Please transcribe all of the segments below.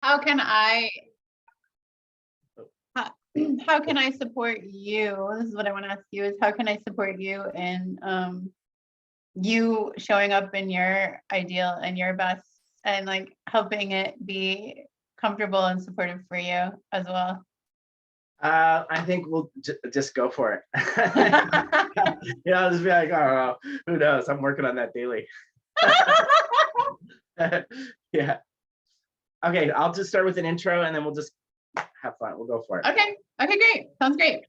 How can I how, how can I support you? This is what I want to ask you is how can I support you in you showing up in your ideal and your best and like helping it be comfortable and supportive for you as well? I think we'll just go for it. I'll just be like, oh, who knows? I'm working on that daily. Yeah. Okay, I'll just start with an intro and then we'll just have fun. We'll go for it. Okay, great. Sounds great.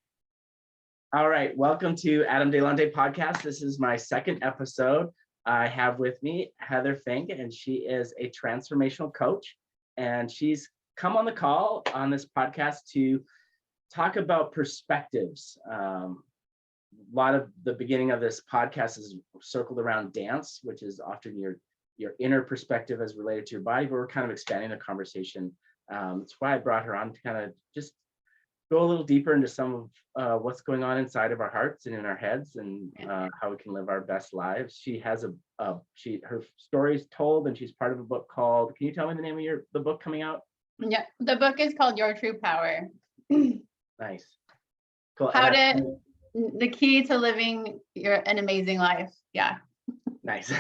All right, welcome to Dealan-de podcast. This is my second episode. I have with me Heather Fink, and she is a transformational coach. And she's come on the call on this podcast to talk about perspectives. A lot of the beginning of this podcast is circled around dance, which is often your inner perspective as related to your body, but we're kind of expanding the conversation. That's why I brought her on to kind of just go a little deeper into some of what's going on inside of our hearts and in our heads, and how we can live our best lives. She has her story's told, and she's part of a book called, can you tell me the name of the book coming out? Yeah, the book is called Your True Power. Nice. Cool. The key to living an amazing life. Yeah. Nice.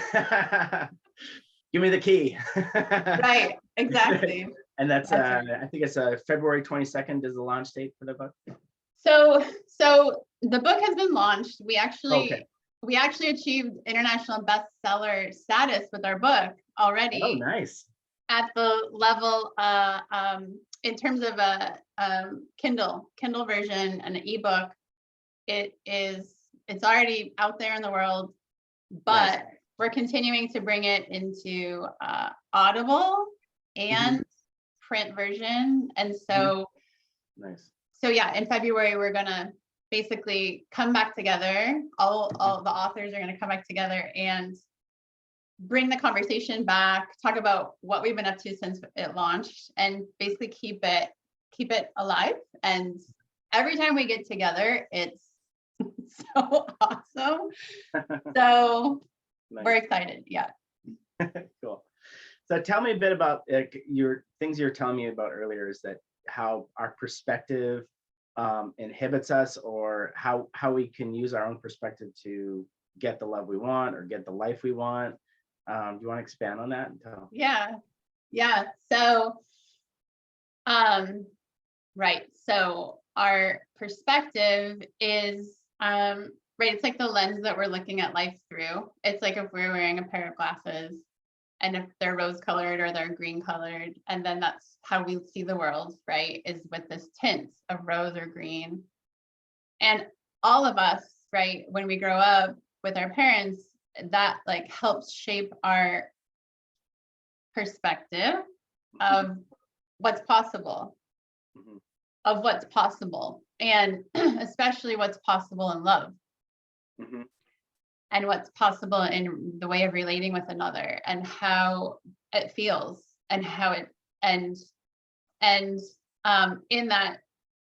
Give me the key. Right, exactly. And that's right. I think it's February 22nd is the launch date for the book. So the book has been launched. We actually achieved international bestseller status with our book already. Oh, nice. At the level in terms of a Kindle version and an ebook, it's already out there in the world, but nice. We're continuing to bring it into Audible and print version. And so, nice. So yeah, in February, we're gonna basically come back together. All the authors are gonna come back together and bring the conversation back, talk about what we've been up to since it launched, and basically keep it alive. And every time we get together, it's so awesome. So nice. We're excited. Yeah. Cool. So tell me a bit about your things you were telling me about earlier, is that how our perspective inhibits us, or how we can use our own perspective to get the love we want or get the life we want. Do you want to expand on that? Yeah. So, right. So our perspective is, right. It's like the lens that we're looking at life through. It's like if we're wearing a pair of glasses, and if they're rose colored or they're green colored, and then that's how we see the world, right? Is with this tint of rose or green. And all of us, right, when we grow up with our parents, that like helps shape our perspective of what's possible, and especially what's possible in love, and what's possible in the way of relating with another, and how it feels, and how it and in that,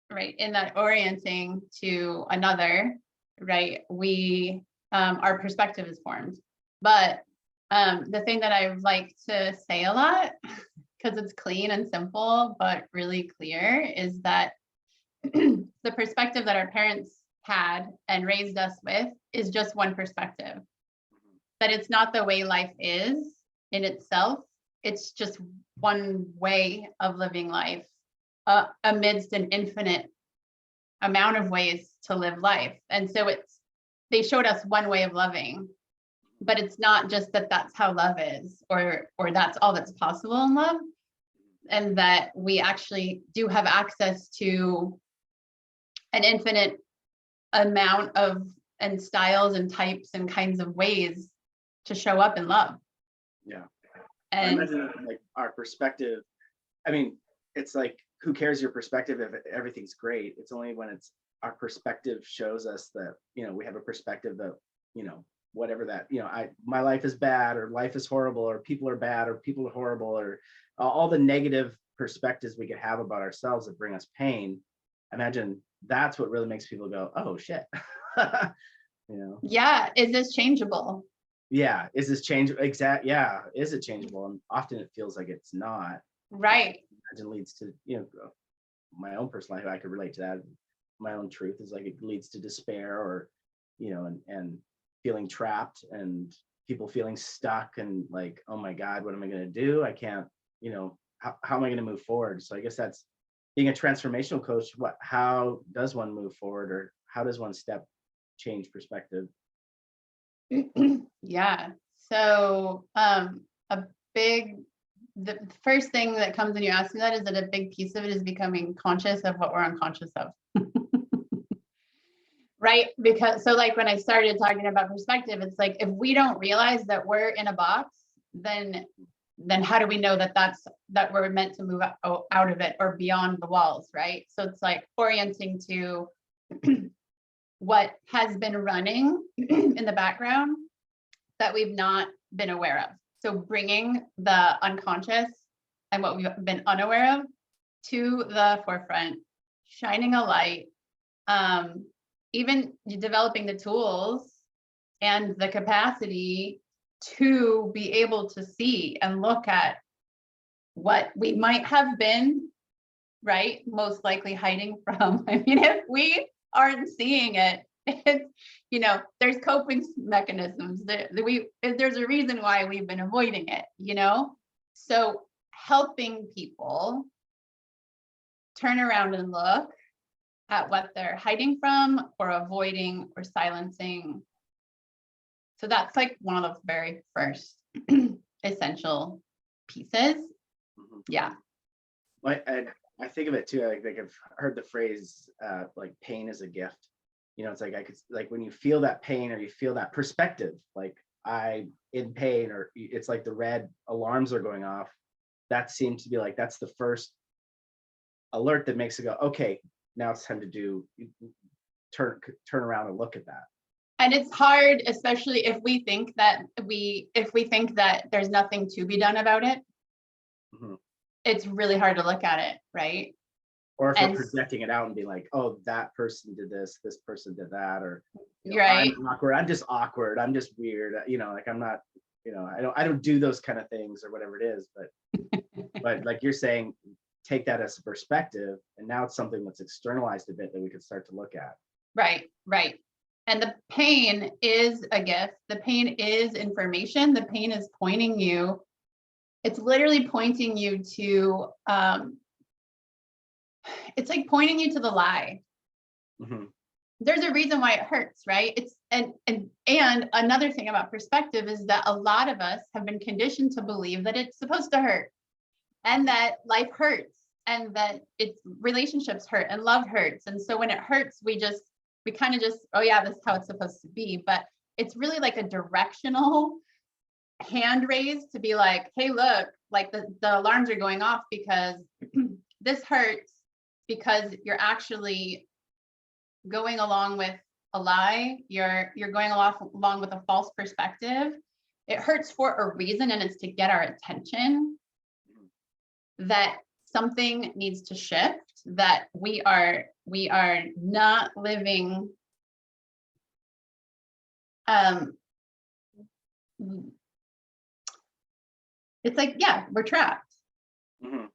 right, in that orienting to another, right, we our perspective is formed. But the thing that I like to say a lot, because it's clean and simple but really clear, is that the perspective that our parents had and raised us with is just one perspective. That it's not the way life is in itself. It's just one way of living life amidst an infinite amount of ways to live life. And so they showed us one way of loving, but it's not just that that's how love is, or that's all that's possible in love, and that we actually do have access to an infinite amount of and styles and types and kinds of ways to show up in love. Yeah. And I imagine, like, our perspective, I mean, it's like, who cares your perspective if everything's great? It's only when it's our perspective shows us that, we have a perspective that, whatever that, my life is bad, or life is horrible, or people are bad, or people are horrible, or all the negative perspectives we could have about ourselves that bring us pain. Imagine that's what really makes people go, oh shit. Yeah. Is this changeable? Yeah. Is this changeable? Yeah. Is it changeable? And often it feels like it's not. Right. imagine leads to, my own personal life, I could relate to that. My own truth is like it leads to despair, or, and feeling trapped, and people feeling stuck, and like, oh my God, what am I going to do? I can't, how am I going to move forward? So I guess that's being a transformational coach. How does one move forward, or how does one change perspective? Yeah. So the first thing that comes when you ask me that is that a big piece of it is becoming conscious of what we're unconscious of. Right? Because so like when I started talking about perspective, it's like if we don't realize that we're in a box, then how do we know that we're meant to move out of it or beyond the walls, right? So it's like orienting to what has been running in the background that we've not been aware of. So bringing the unconscious and what we've been unaware of to the forefront, shining a light, even developing the tools and the capacity to be able to see and look at what we might have been, right, most likely hiding from. I mean, if we aren't seeing it, it's, there's coping mechanisms. There's a reason why we've been avoiding it, So helping people turn around and look at what they're hiding from or avoiding or silencing. So that's like one of the very first essential pieces. Mm-hmm. Yeah. I think of it too. Like I've heard the phrase, like pain is a gift. It's like I could, like when you feel that pain or you feel that perspective, like I'm in pain, or it's like the red alarms are going off. That seems to be like, that's the first alert that makes it go, okay, now it's time to turn around and look at that. And it's hard, especially if we think that there's nothing to be done about it. Mm-hmm. It's really hard to look at it, right? Or if we're projecting it out and be like, oh, that person did this person did that, or right. I'm awkward, I'm just awkward, I'm just weird, like I'm not, I don't do those kind of things, or whatever it is. But like you're saying, take that as a perspective, and now it's something that's externalized a bit that we could start to look at. Right. And the pain is a gift. The pain is information. The pain is pointing you. It's literally pointing you to, it's like pointing you to the lie. Mm-hmm. There's a reason why it hurts, right? And another thing about perspective is that a lot of us have been conditioned to believe that it's supposed to hurt, and that life hurts, and that it's relationships hurt and love hurts. And so when it hurts, we kind of just, oh yeah, this is how it's supposed to be. But it's really like a directional hand raise to be like, hey, look, like the alarms are going off because this hurts, because you're actually going along with a lie. You're going along with a false perspective. It hurts for a reason, and it's to get our attention that something needs to shift, that we are not living it's like, yeah, we're trapped. Mm-hmm.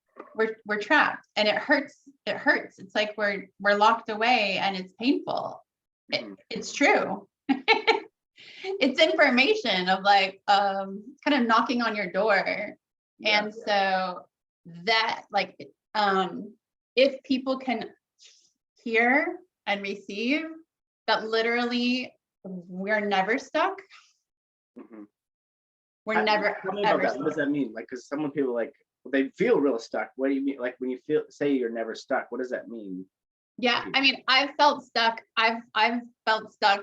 We're trapped, and it hurts. It's like we're locked away, and it's painful. Mm-hmm. It's true. It's information of like kind of knocking on your door. Yeah. And so that, like, if people can hear and receive that, literally we're never stuck. Mm-hmm. We're never ever stuck. What does that mean? Like, because some people like, they feel real stuck. What do you mean? Like when you say you're never stuck, what does that mean? Yeah, I mean, I've felt stuck. I've felt stuck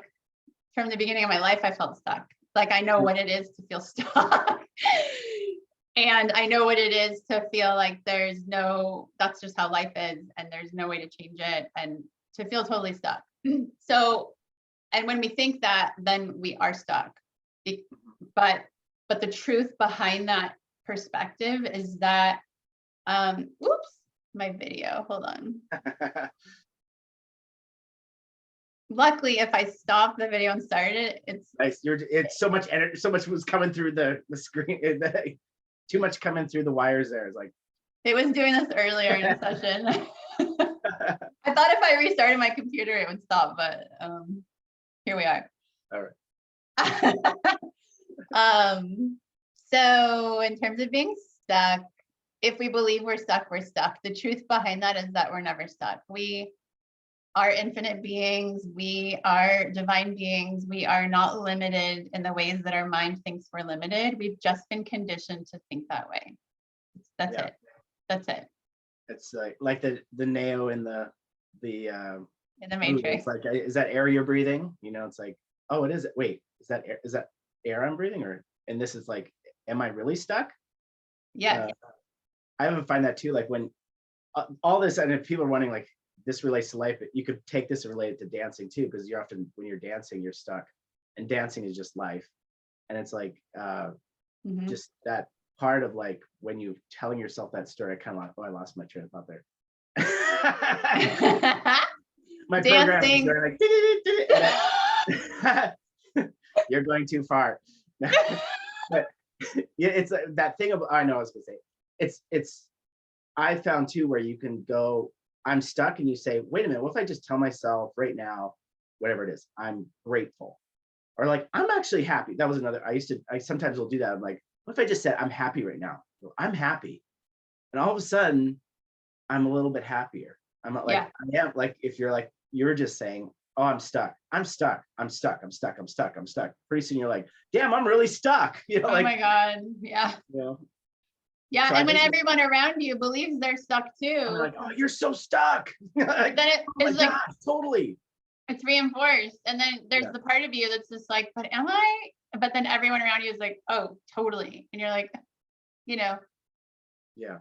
from the beginning of my life. I felt stuck. Like, I know what it is to feel stuck. And I know what it is to feel like that's just how life is, and there's no way to change it, and to feel totally stuck. So, and when we think that, then we are stuck. But the truth behind that perspective is that, oops, my video, hold on. Luckily, if I stop the video and start it, it's so much energy, so much was coming through the screen, too much coming through the wires there. It's like, It was doing this earlier in the session. I thought if I restarted my computer, it would stop, but here we are. All right. So in terms of being stuck, if we believe we're stuck, we're stuck. The truth behind that is that we're never stuck. We are infinite beings. We are divine beings. We are not limited in the ways that our mind thinks we're limited. We've just been conditioned to think that way. That's it. That's it. It's like the Neo in the in the Matrix. It's like, is that air you're breathing? You know, it's like, oh, it is. Wait, is that air I'm breathing? Or, and this is like, am I really stuck? Yeah. I even find that too, like when all this, and if people are wondering, like, this relates to life, but you could take this and relate it to dancing too, because you're often, when you're dancing, you're stuck, and dancing is just life. And it's like, just that part of like, when you telling yourself that story, I kind of like, oh, I lost my train of thought there. My dancing. program is like, you're going too far. But yeah, it's that thing of, I know I was gonna say, it's I found too, where you can go, I'm stuck, and you say, wait a minute, what if I just tell myself right now, whatever it is, I'm grateful, or like, I'm actually happy. That was another, I sometimes will do that. I'm like, what if I just said, I'm happy right now? Well, I'm happy. And all of a sudden, I'm a little bit happier. I'm not like, I am like, if you're like, you're just saying, oh, I'm stuck. Pretty soon you're like, damn, I'm really stuck. You know, oh like, my God. Yeah. You know? Yeah. So and when everyone around you believes they're stuck too. I'm like, oh, you're so stuck. Like, then it's like, gosh, totally. It's reinforced. And then there's the part of you that's just like, but am I? But then everyone around you is like, oh, totally. And you're like, you know. Yeah.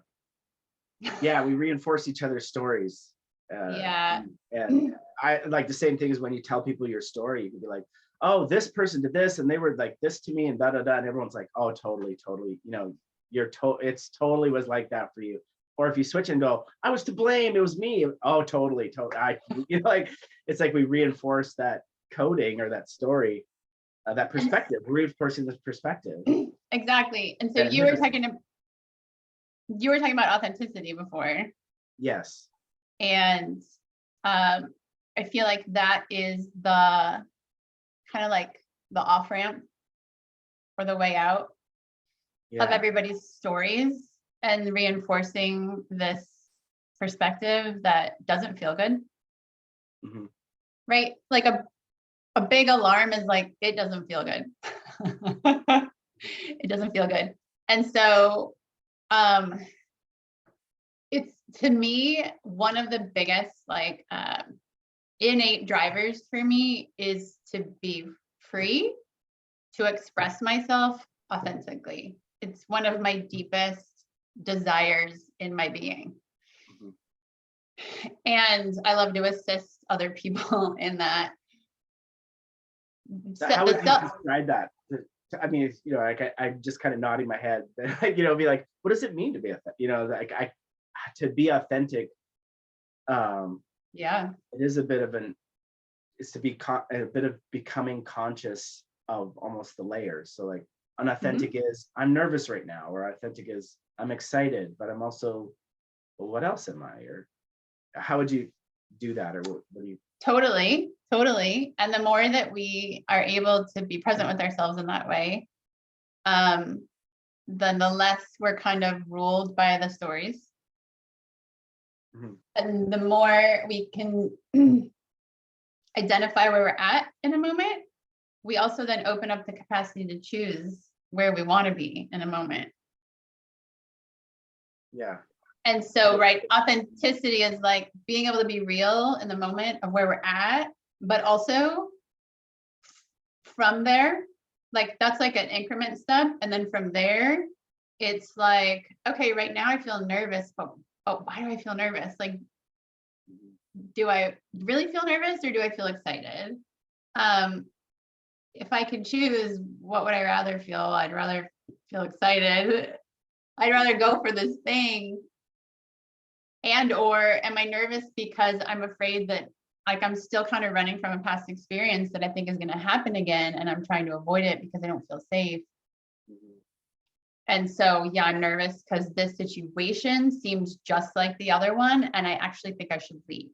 Yeah, we reinforce each other's stories. And I like the same thing as when you tell people your story, you can be like, oh, this person did this and they were like this to me and da da da, and everyone's like, oh, totally, you know, it's totally was like that for you. Or if you switch and go, I was to blame, it was me. Oh, totally. You know, like, it's like we reinforce that coding or that story, that perspective, reinforcing this perspective. Exactly. And so you were talking about authenticity before. Yes. And I feel like that is the kind of like the off ramp or the way out of everybody's stories, and reinforcing this perspective that doesn't feel good. Right? Like a big alarm is like, it doesn't feel good. It doesn't feel good. And so it's, to me, one of the biggest like innate drivers for me is to be free to express myself authentically. It's one of my deepest desires in my being. And I love to assist other people in that. How would you describe that? I mean, you know, like I'm just kind of nodding my head, you know, be like, what does it mean to be authentic? You know, like to be authentic. It is a bit of it's to be a bit of becoming conscious of almost the layers. So like, unauthentic is I'm nervous right now, or authentic is I'm excited, but I'm also, well, what else am I? Or how would you do that? Or what do you? Totally. And the more that we are able to be present with ourselves in that way, then the less we're kind of ruled by the stories. And the more we can identify where we're at in a moment, we also then open up the capacity to choose where we want to be in a moment. Yeah. And so, right, authenticity is like being able to be real in the moment of where we're at, but also from there, like that's like an increment step. And then from there, it's like, okay, right now I feel nervous, but oh, why do I feel nervous? Like, do I really feel nervous or do I feel excited? If I could choose, what would I rather feel? I'd rather feel excited. I'd rather go for this thing. And or am I nervous because I'm afraid that like I'm still kind of running from a past experience that I think is going to happen again, and I'm trying to avoid it because I don't feel safe. And so, yeah, I'm nervous because this situation seems just like the other one. And I actually think I should leave.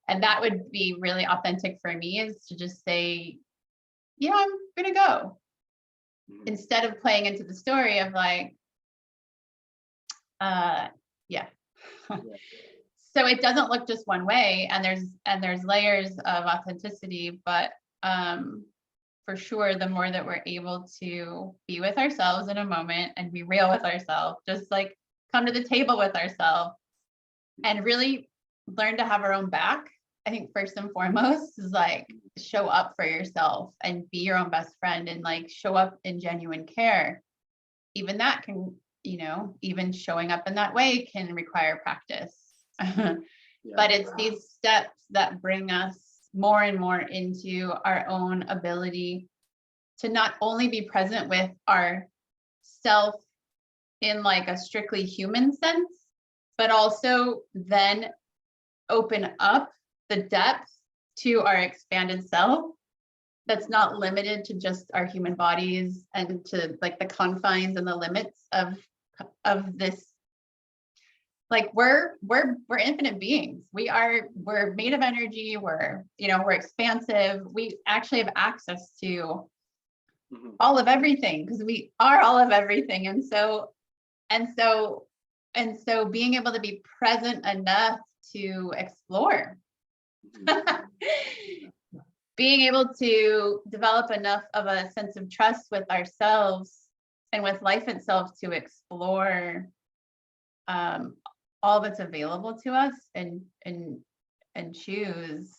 And that would be really authentic for me, is to just say, yeah, I'm going to go. Instead of playing into the story of like, yeah. So it doesn't look just one way, and there's layers of authenticity, but for sure, the more that we're able to be with ourselves in a moment and be real with ourselves, just like come to the table with ourselves and really learn to have our own back. I think first and foremost is like show up for yourself and be your own best friend, and like show up in genuine care. Even that can, even showing up in that way can require practice. But it's these steps that bring us more and more into our own ability to not only be present with ourself in like a strictly human sense, but also then open up the depth to our expanded self that's not limited to just our human bodies and to like the confines and the limits of this. Like we're infinite beings. We're made of energy. We're expansive. We actually have access to all of everything, because we are all of everything. And so being able to be present enough to explore, being able to develop enough of a sense of trust with ourselves and with life itself to explore all that's available to us, and choose,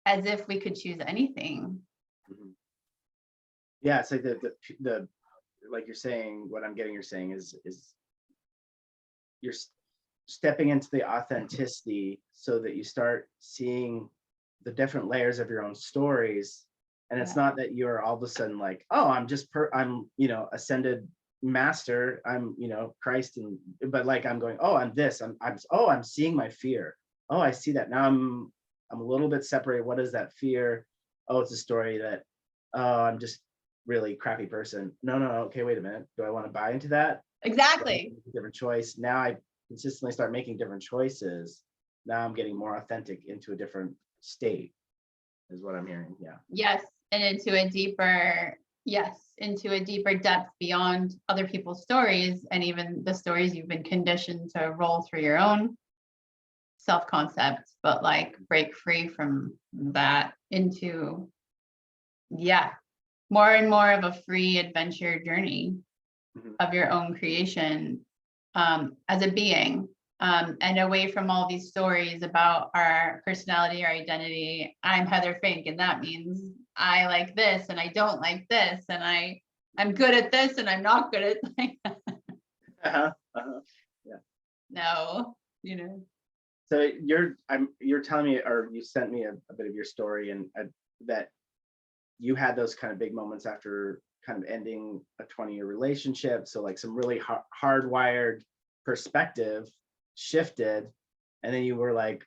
as if we could choose anything. Yeah, it's like the like you're saying, what I'm getting you're saying is you're stepping into the authenticity so that you start seeing the different layers of your own stories. And it's not that you're all of a sudden like, oh, I'm ascended master, I'm Christ, but like I'm going, oh, I'm this, I'm seeing my fear. Oh, I see that now. I'm a little bit separated. What is that fear? Oh, it's a story that, oh, I'm just really crappy person. No, okay, wait a minute, do I want to buy into that? Exactly. Different choice. Now I consistently start making different choices. Now I'm getting more authentic into a different state, is what I'm hearing. Yes, and into a deeper depth beyond other people's stories, and even the stories you've been conditioned to roll through your own self-concept, but like break free from that into more and more of a free adventure journey of your own creation as a being, and away from all these stories about our personality or identity. I'm Heather Fink, and that means I like this and I don't like this, and I'm good at this and I'm not good at like no, So you're telling me, or you sent me a bit of your story, and that you had those kind of big moments after kind of ending a 20-year relationship. So like some really hardwired perspective shifted, and then you were like,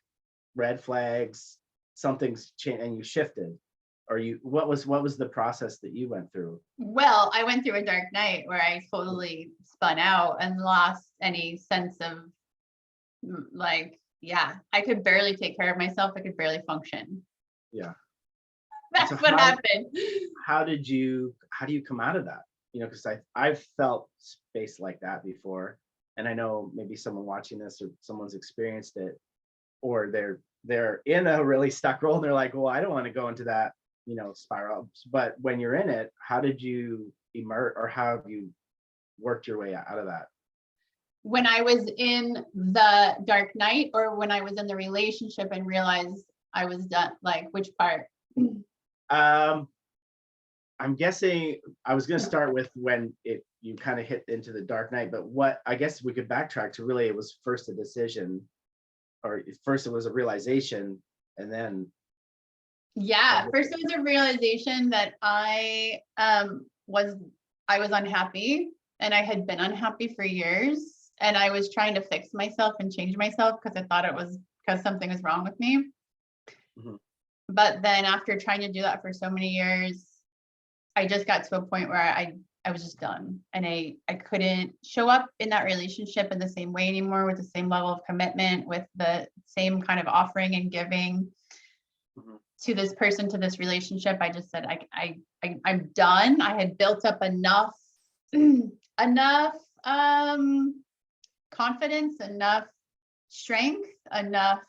red flags, something's changed, and you shifted. Or what was the process that you went through? Well, I went through a dark night where I totally spun out and lost any sense of like, I could barely take care of myself. I could barely function. Yeah. That's what happened. How do you come out of that? Because I've felt space like that before, and I know maybe someone watching this, or someone's experienced it, or they're in a really stuck role and they're like, well, I don't want to go into that spiral. But when you're in it, how did you emerge, or how have you worked your way out of that? When I was in the dark night, or when I was in the relationship and realized I was done? Like, which part? I'm guessing I was going to start with when you kind of hit into the dark night, but I guess we could backtrack to really, it was first a decision, or first it was a realization, and then. First it was a realization that I was unhappy, and I had been unhappy for years, and I was trying to fix myself and change myself because I thought it was because something was wrong with me. But then after trying to do that for so many years, I just got to a point where I was just done, and I couldn't show up in that relationship in the same way anymore, with the same level of commitment, with the same kind of offering and giving to this person, to this relationship. I just said, I'm done. I had built up enough confidence, enough strength, enough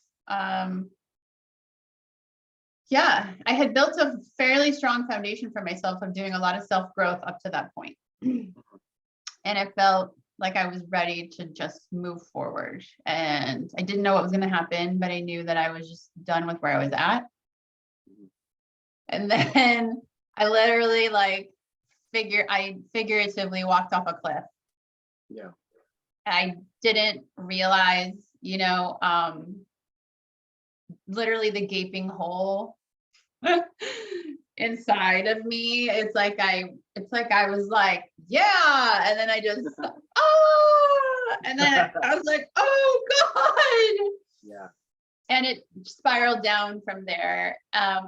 I had built a fairly strong foundation for myself of doing a lot of self-growth up to that point. And it felt like I was ready to just move forward. And I didn't know what was going to happen, but I knew that I was just done with where I was at. And then I literally I figuratively walked off a cliff. Yeah. I didn't realize, literally the gaping hole inside of me. It's like I was like, yeah. And then I just, and then I was like, oh God. Yeah. And it spiraled down from there. I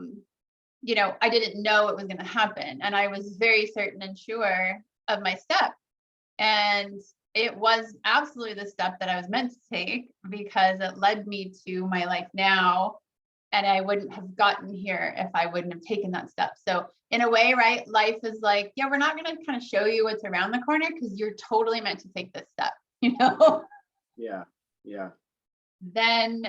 didn't know it was going to happen. And I was very certain and sure of my step. And it was absolutely the step that I was meant to take, because it led me to my life now. And I wouldn't have gotten here if I wouldn't have taken that step. So in a way, right, life is like, yeah, we're not going to kind of show you what's around the corner, because you're totally meant to take this step, Yeah. Yeah. Then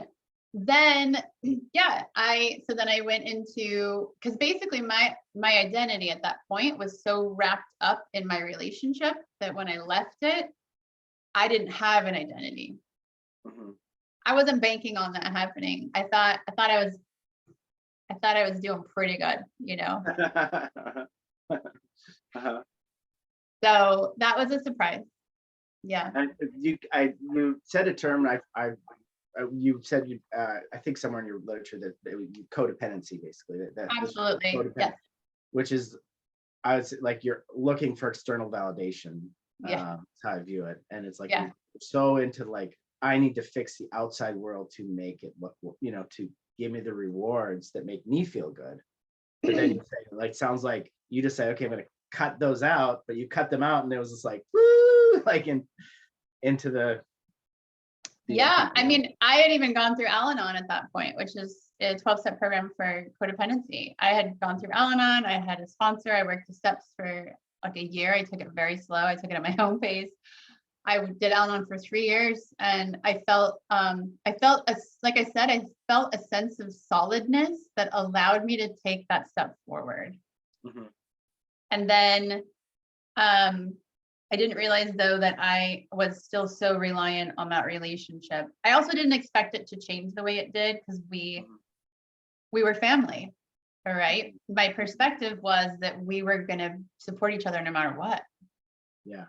I went into, because basically my identity at that point was so wrapped up in my relationship that when I left it, I didn't have an identity. I wasn't banking on that happening. I thought I was doing pretty good, So that was a surprise. Yeah. And you said a term, you said I think somewhere in your literature that codependency, basically. That Absolutely. Yes. Which is, I was like, you're looking for external validation. Yeah. That's how I view it. And it's like, Yeah. you're so into like, I need to fix the outside world to make it look, to give me the rewards that make me feel good. But then you say, like, sounds like you just say, okay, I'm going to cut those out, but you cut them out and it was just like, woo, like into the yeah. I mean, I had even gone through Al-Anon at that point, which is a 12-step program for codependency. I had gone through Al-Anon. I had a sponsor. I worked the steps for like a year. I took it very slow. I took it at my own pace. I did Al-Anon for 3 years, and I felt like I said, I felt a sense of solidness that allowed me to take that step forward. And then I didn't realize, though, that I was still so reliant on that relationship. I also didn't expect it to change the way it did, because we were family. All right. My perspective was that we were going to support each other no matter what. Yeah.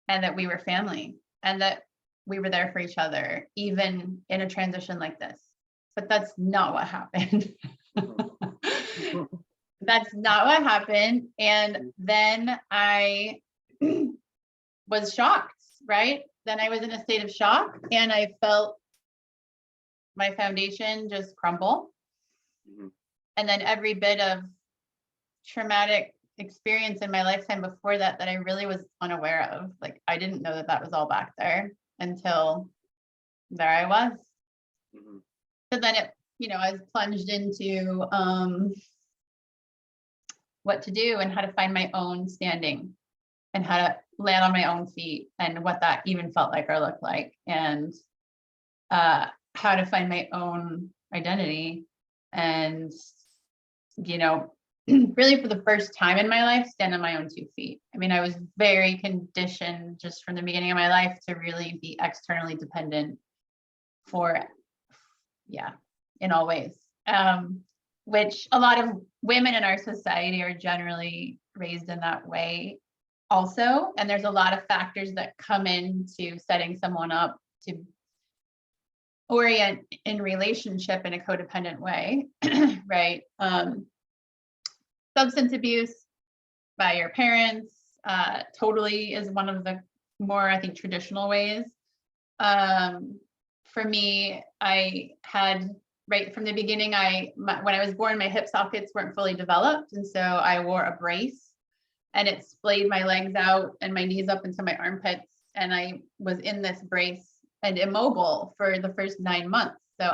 And that we were family, and that we were there for each other, even in a transition like this. But that's not what happened. That's not what happened. And then I was shocked, right? Then I was in a state of shock, and I felt my foundation just crumble. And then every bit of traumatic experience in my lifetime before that I really was unaware of, like, I didn't know that was all back there until there I was. So then I was plunged into what to do and how to find my own standing and how to land on my own feet, and what that even felt like or looked like, and how to find my own identity, and really for the first time in my life, stand on my own 2 feet. I mean, I was very conditioned just from the beginning of my life to really be externally dependent in all ways, which a lot of women in our society are generally raised in that way also. And there's a lot of factors that come into setting someone up to orient in relationship in a codependent way, right? Substance abuse by your parents totally is one of the more, I think, traditional ways. For me, I had, right from the beginning, when I was born, my hip sockets weren't fully developed. And so I wore a brace and it splayed my legs out and my knees up into my armpits. And I was in this brace and immobile for the first 9 months. So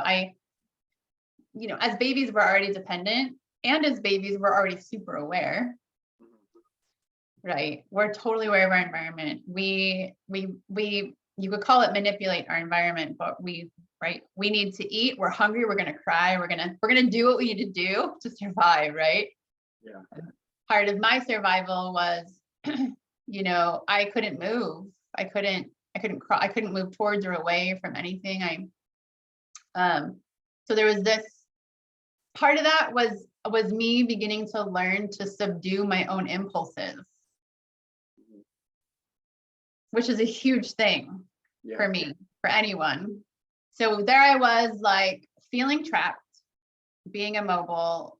as babies, we're already dependent, and as babies, we're already super aware, right? We're totally aware of our environment. You could call it manipulate our environment, but right? We need to eat. We're hungry. We're going to cry. We're going to do what we need to do to survive, right? Yeah. Part of my survival was, I couldn't move. I couldn't crawl. I couldn't move towards or away from anything. So there was this part of that was me beginning to learn to subdue my own impulses, which is a huge thing for me, for anyone. So there I was, like, feeling trapped, being immobile,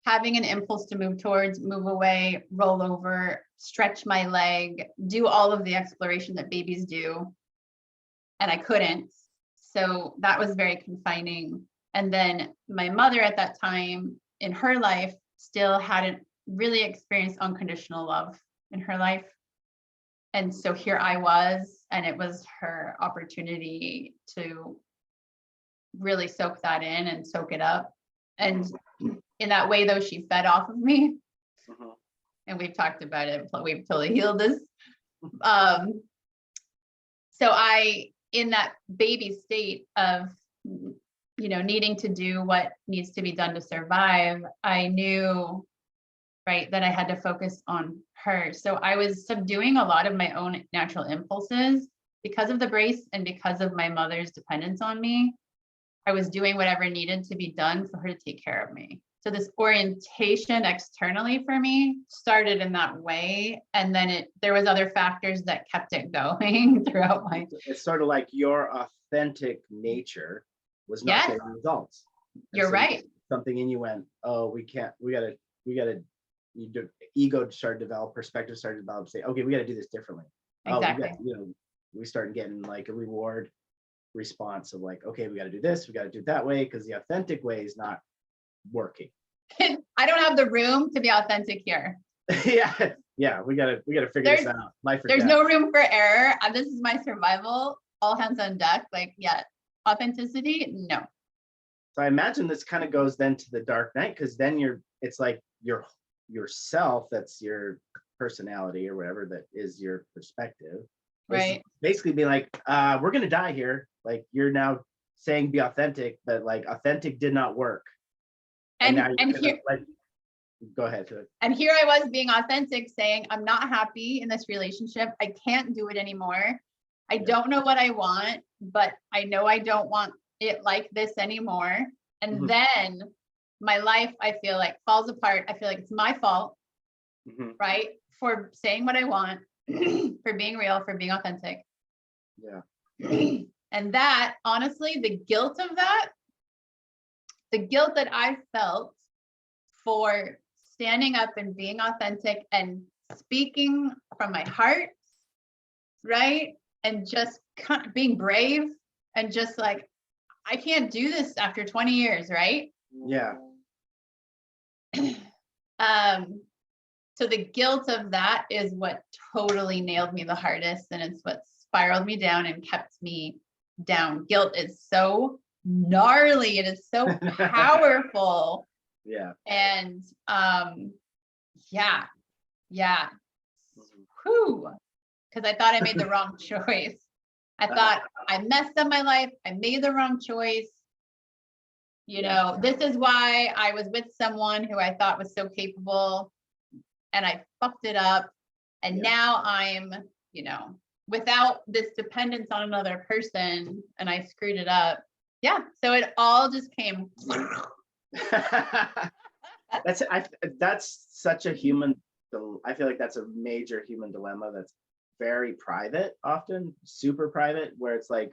having an impulse to move towards, move away, roll over, stretch my leg, do all of the exploration that babies do. And I couldn't. So that was very confining. And then my mother at that time in her life still hadn't really experienced unconditional love in her life. And so here I was, and it was her opportunity to really soak that in and soak it up. And in that way, though, she fed off of me. And we've talked about it. We've totally healed this. So in that baby state of, needing to do what needs to be done to survive, I knew, right, that I had to focus on her. So I was subduing a lot of my own natural impulses because of the brace and because of my mother's dependence on me. I was doing whatever needed to be done for her to take care of me. So this orientation externally for me started in that way. And then there was other factors that kept it going throughout my. It's sort of like your authentic nature was not getting results. You're right. Something in you went, oh, we gotta, ego started to develop, perspective started to develop, say, okay, we gotta do this differently. Exactly. We started getting like a reward response of like, okay, we gotta do this, we gotta do it that way, because the authentic way is not working. I don't have the room to be authentic here. yeah, we gotta figure this out. There's no room for error. This is my survival, all hands on deck. Like, authenticity, no. So I imagine this kind of goes then to the dark night, because then it's like yourself, that's your personality or whatever, that is your perspective, right? Basically being like, we're gonna die here. Like, you're now saying be authentic, but like authentic did not work. And here, go ahead. And here I was being authentic, saying, I'm not happy in this relationship. I can't do it anymore. I don't know what I want, but I know I don't want it like this anymore. And then my life, I feel like, falls apart. I feel like it's my fault, right? For saying what I want, for being real, for being authentic. Yeah. And that, honestly, the guilt that I felt for standing up and being authentic and speaking from my heart, right? And just kind of being brave and just like, I can't do this after 20 years, right? Yeah. So the guilt of that is what totally nailed me the hardest, and it's what spiraled me down and kept me down. Guilt is so gnarly. It is so powerful. Yeah. And whew, because I thought I made the wrong choice. I thought I messed up my life. I made the wrong choice. This is why I was with someone who I thought was so capable, and I fucked it up. And now I'm, without this dependence on another person, and I screwed it up. Yeah. So it all just came. That's such a human. I feel like that's a major human dilemma. That's very private, often super private, where it's like,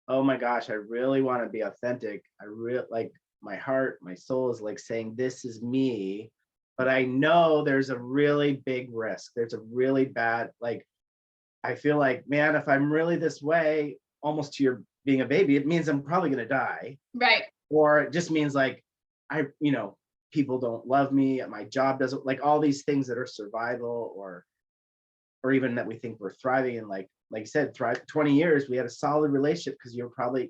oh my gosh, I really want to be authentic. I really like my heart, my soul is like saying, this is me. But I know there's a really big risk. There's a really bad, like, I feel like, man, if I'm really this way, almost to your being a baby, it means I'm probably going to die. Right. Or it just means like, people don't love me, my job doesn't, like all these things that are survival or even that we think we're thriving in, like you said, 20 years, we had a solid relationship because you're probably,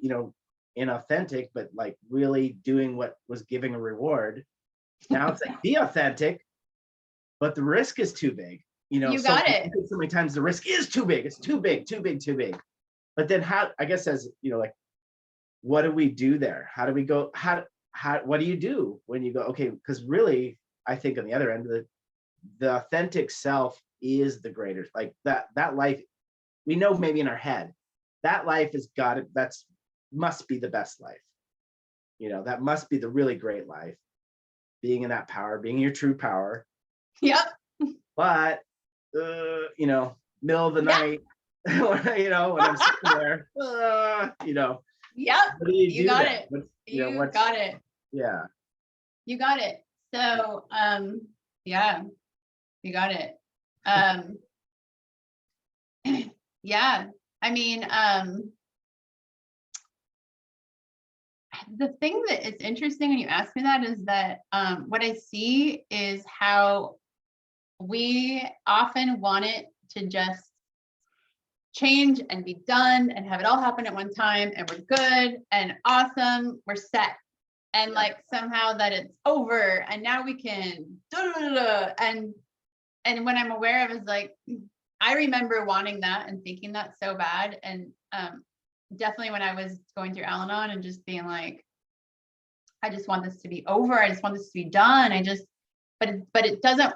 inauthentic, but like really doing what was giving a reward. Now it's like, be authentic, but the risk is too big. You got it. So many times the risk is too big. It's too big, too big, too big. But then I guess as, like, what do we do there? How do we go? What do you do when you go, okay, because really, I think on the other end, the authentic self is the greater, like that life, we know maybe in our head, that life has got it. Must be the best life. That must be the really great life, being in that power, being your true power. Yep. But, middle of the night, when I'm sitting there, Yep. what do you do got then? it. You got it. Yeah. You got it. So, yeah, you got it. Yeah, I mean, the thing that is interesting when you ask me that is that what I see is how we often want it to just change and be done and have it all happen at one time and we're good and awesome, we're set. And like somehow that it's over and now we can and when I'm aware of is like, I remember wanting that and thinking that so bad. And definitely when I was going through Al-Anon and just being like, I just want this to be over. I just want this to be done. But it doesn't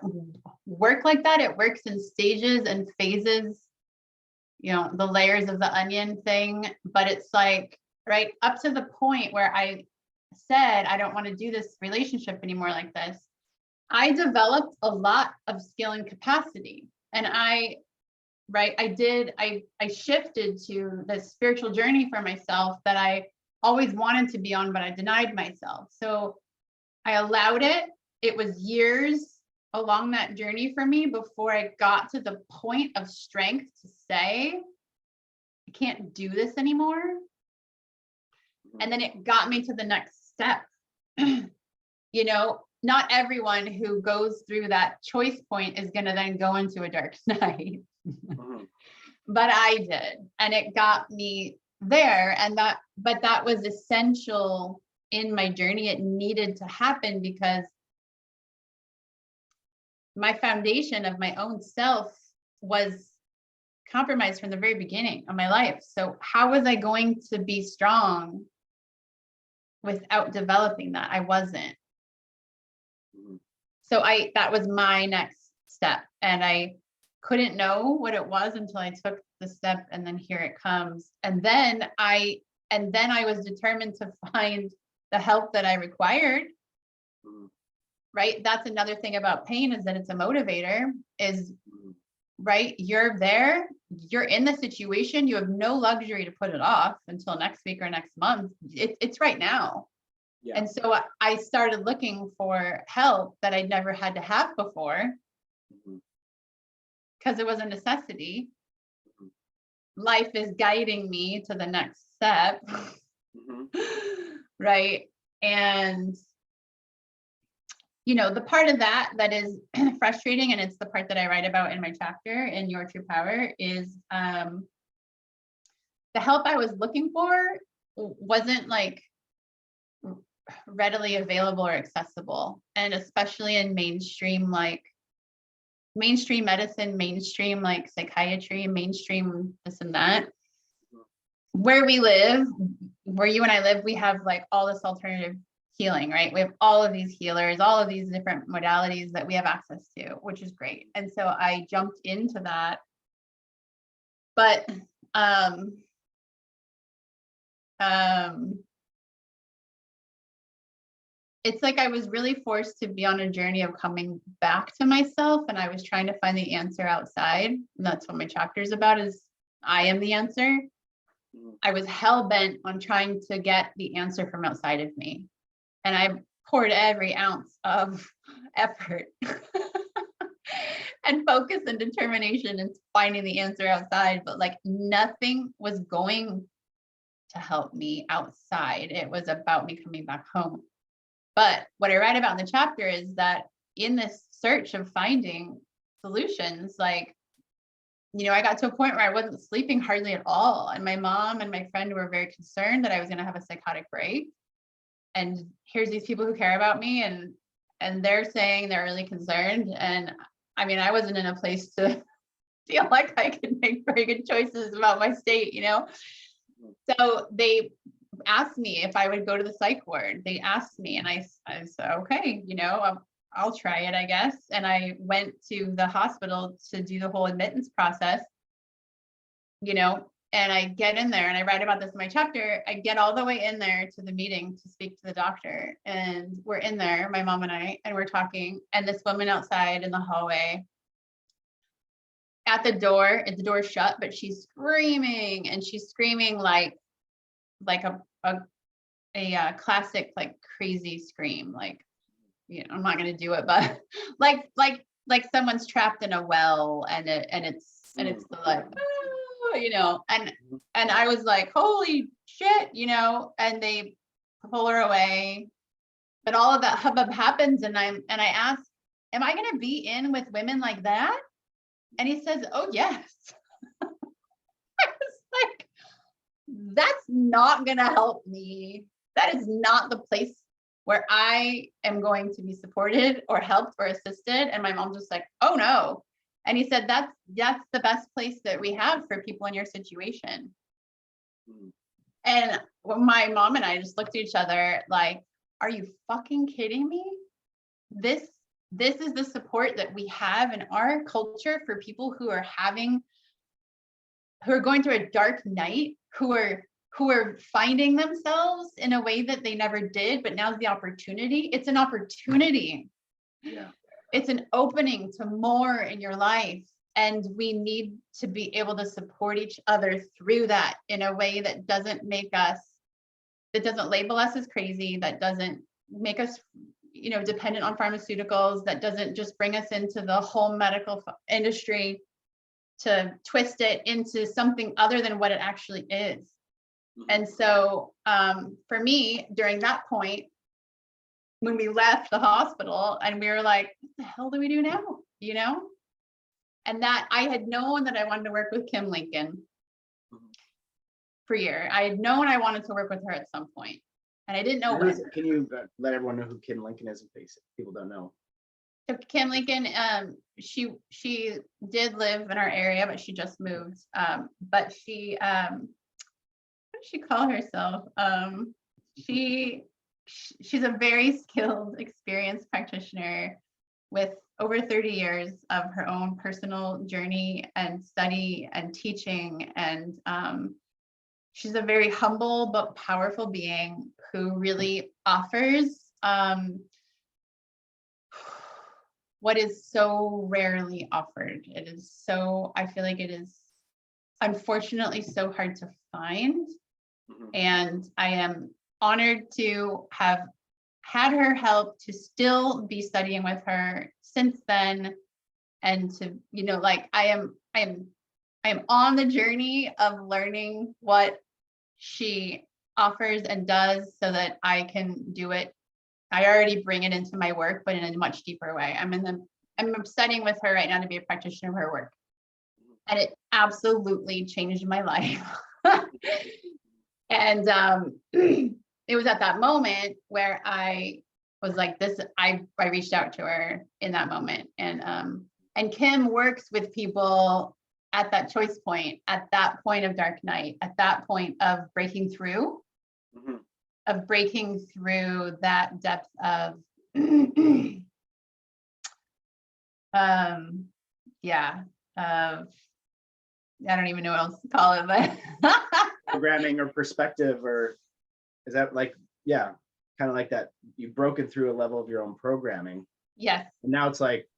work like that. It works in stages and phases, the layers of the onion thing. But it's like, right up to the point where I said, I don't want to do this relationship anymore like this. I developed a lot of skill and capacity. And I shifted to the spiritual journey for myself that I always wanted to be on, but I denied myself. So I allowed it. It was years along that journey for me before I got to the point of strength to say, I can't do this anymore. And then it got me to the next step. Not everyone who goes through that choice point is going to then go into a dark night. But I did, and it got me there. But that was essential in my journey. It needed to happen because my foundation of my own self was compromised from the very beginning of my life. So how was I going to be strong without developing that? I wasn't. So that was my next step. And I couldn't know what it was until I took the step, and then here it comes. And then I was determined to find the help that I required. Right. That's another thing about pain, is that it's a motivator. Is right. You're there, you're in the situation, you have no luxury to put it off until next week or next month. It's right now. Yeah. And so I started looking for help that I'd never had to have before, because it was a necessity. Life is guiding me to the next step. Right. And, the part of that is frustrating, and it's the part that I write about in my chapter in Your True Power, is the help I was looking for wasn't like readily available or accessible. And especially in mainstream medicine, mainstream like psychiatry, mainstream this and that. Where we live, where you and I live, we have like all this alternative healing, right? We have all of these healers, all of these different modalities that we have access to, which is great. And so I jumped into that. But it's like I was really forced to be on a journey of coming back to myself, and I was trying to find the answer outside. And that's what my chapter is about, is I am the answer. I was hell-bent on trying to get the answer from outside of me. And I poured every ounce of effort and focus and determination into finding the answer outside, but like nothing was going to help me outside. It was about me coming back home. But what I write about in the chapter is that in this search of finding solutions, like, I got to a point where I wasn't sleeping hardly at all. And my mom and my friend were very concerned that I was going to have a psychotic break. And here's these people who care about me, and they're saying they're really concerned. And I mean, I wasn't in a place to feel like I could make very good choices about my state, So they asked me if I would go to the psych ward. They asked me, and I said, okay, I'll try it, I guess. And I went to the hospital to do the whole admittance process, and I get in there, and I write about this in my chapter. I get all the way in there to the meeting to speak to the doctor, and we're in there, my mom and I, and we're talking, and this woman outside in the hallway at the door's shut, but she's screaming, and she's screaming like a classic, like, crazy scream, like, I'm not going to do it, but like someone's trapped in a well, and it's like, and I was like, holy shit, and they pull her away, but all of that hubbub happens, and I ask, am I going to be in with women like that? And he says, oh yes. I was like, that's not going to help me. That is not the place where I am going to be supported or helped or assisted. And my mom's just like, oh no. And he said, that's the best place that we have for people in your situation. And my mom and I just looked at each other like, are you fucking kidding me? This is the support that we have in our culture for people who are going through a dark night, who are finding themselves in a way that they never did, but now's the opportunity. It's an opportunity. Yeah. It's an opening to more in your life. And we need to be able to support each other through that in a way that doesn't label us as crazy, that doesn't make us, dependent on pharmaceuticals, that doesn't just bring us into the whole medical industry to twist it into something other than what it actually is. And so for me, during that point, when we left the hospital and we were like, what the hell do we do now? And that I had known that I wanted to work with Kim Lincoln for a year. I had known I wanted to work with her at some point, and I didn't know when. Can you let everyone know who Kim Lincoln is in case people don't know? So Kim Lincoln, she did live in our area, but she just moved. But she, what does she call herself? She's a very skilled, experienced practitioner with over 30 years of her own personal journey and study and teaching. And she's a very humble but powerful being who really offers what is so rarely offered. I feel like it is unfortunately so hard to find. And I am honored to have had her help to still be studying with her since then. And to, I am on the journey of learning what she offers and does so that I can do it. I already bring it into my work, but in a much deeper way. I'm studying with her right now to be a practitioner of her work. And it absolutely changed my life. And it was at that moment where I was like this, I reached out to her in that moment. And Kim works with people at that choice point, at that point of dark night, at that point of breaking through, that depth of, I don't even know what else to call it, but programming or perspective, or is that like, yeah, kind of like that you've broken through a level of your own programming. Yes. And now it's like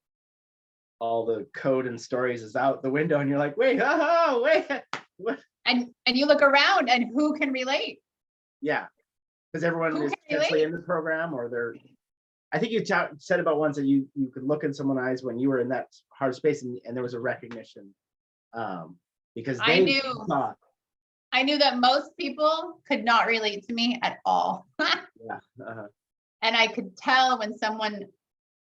all the code and stories is out the window and you're like, wait, what? And you look around and who can relate? Yeah, because everyone is potentially in the program, or I think you said about once that you could look in someone's eyes when you were in that hard space and there was a recognition. Because they thought, I knew that most people could not relate to me at all. Yeah. And I could tell when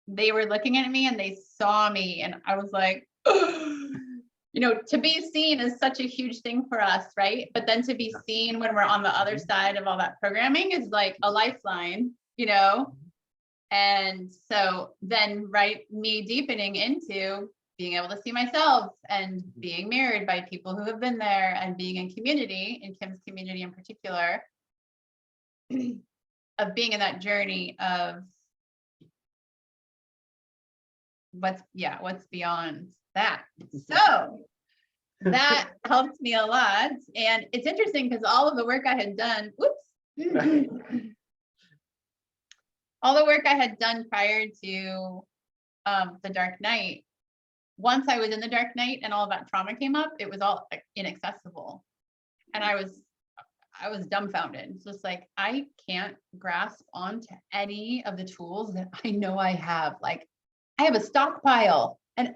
they were looking at me and they saw me, and I was like, to be seen is such a huge thing for us, right? But then to be seen when we're on the other side of all that programming is like a lifeline, And so then, right, me deepening into being able to see myself and being mirrored by people who have been there and being in community, in Kim's community in particular, of being in that journey of what's beyond that. So that helped me a lot. And it's interesting because all of the work I had done, all the work I had done prior to the dark night, once I was in the dark night and all of that trauma came up, it was all inaccessible. And I was dumbfounded. It's just like, I can't grasp onto any of the tools that I know I have. Like, I have a stockpile and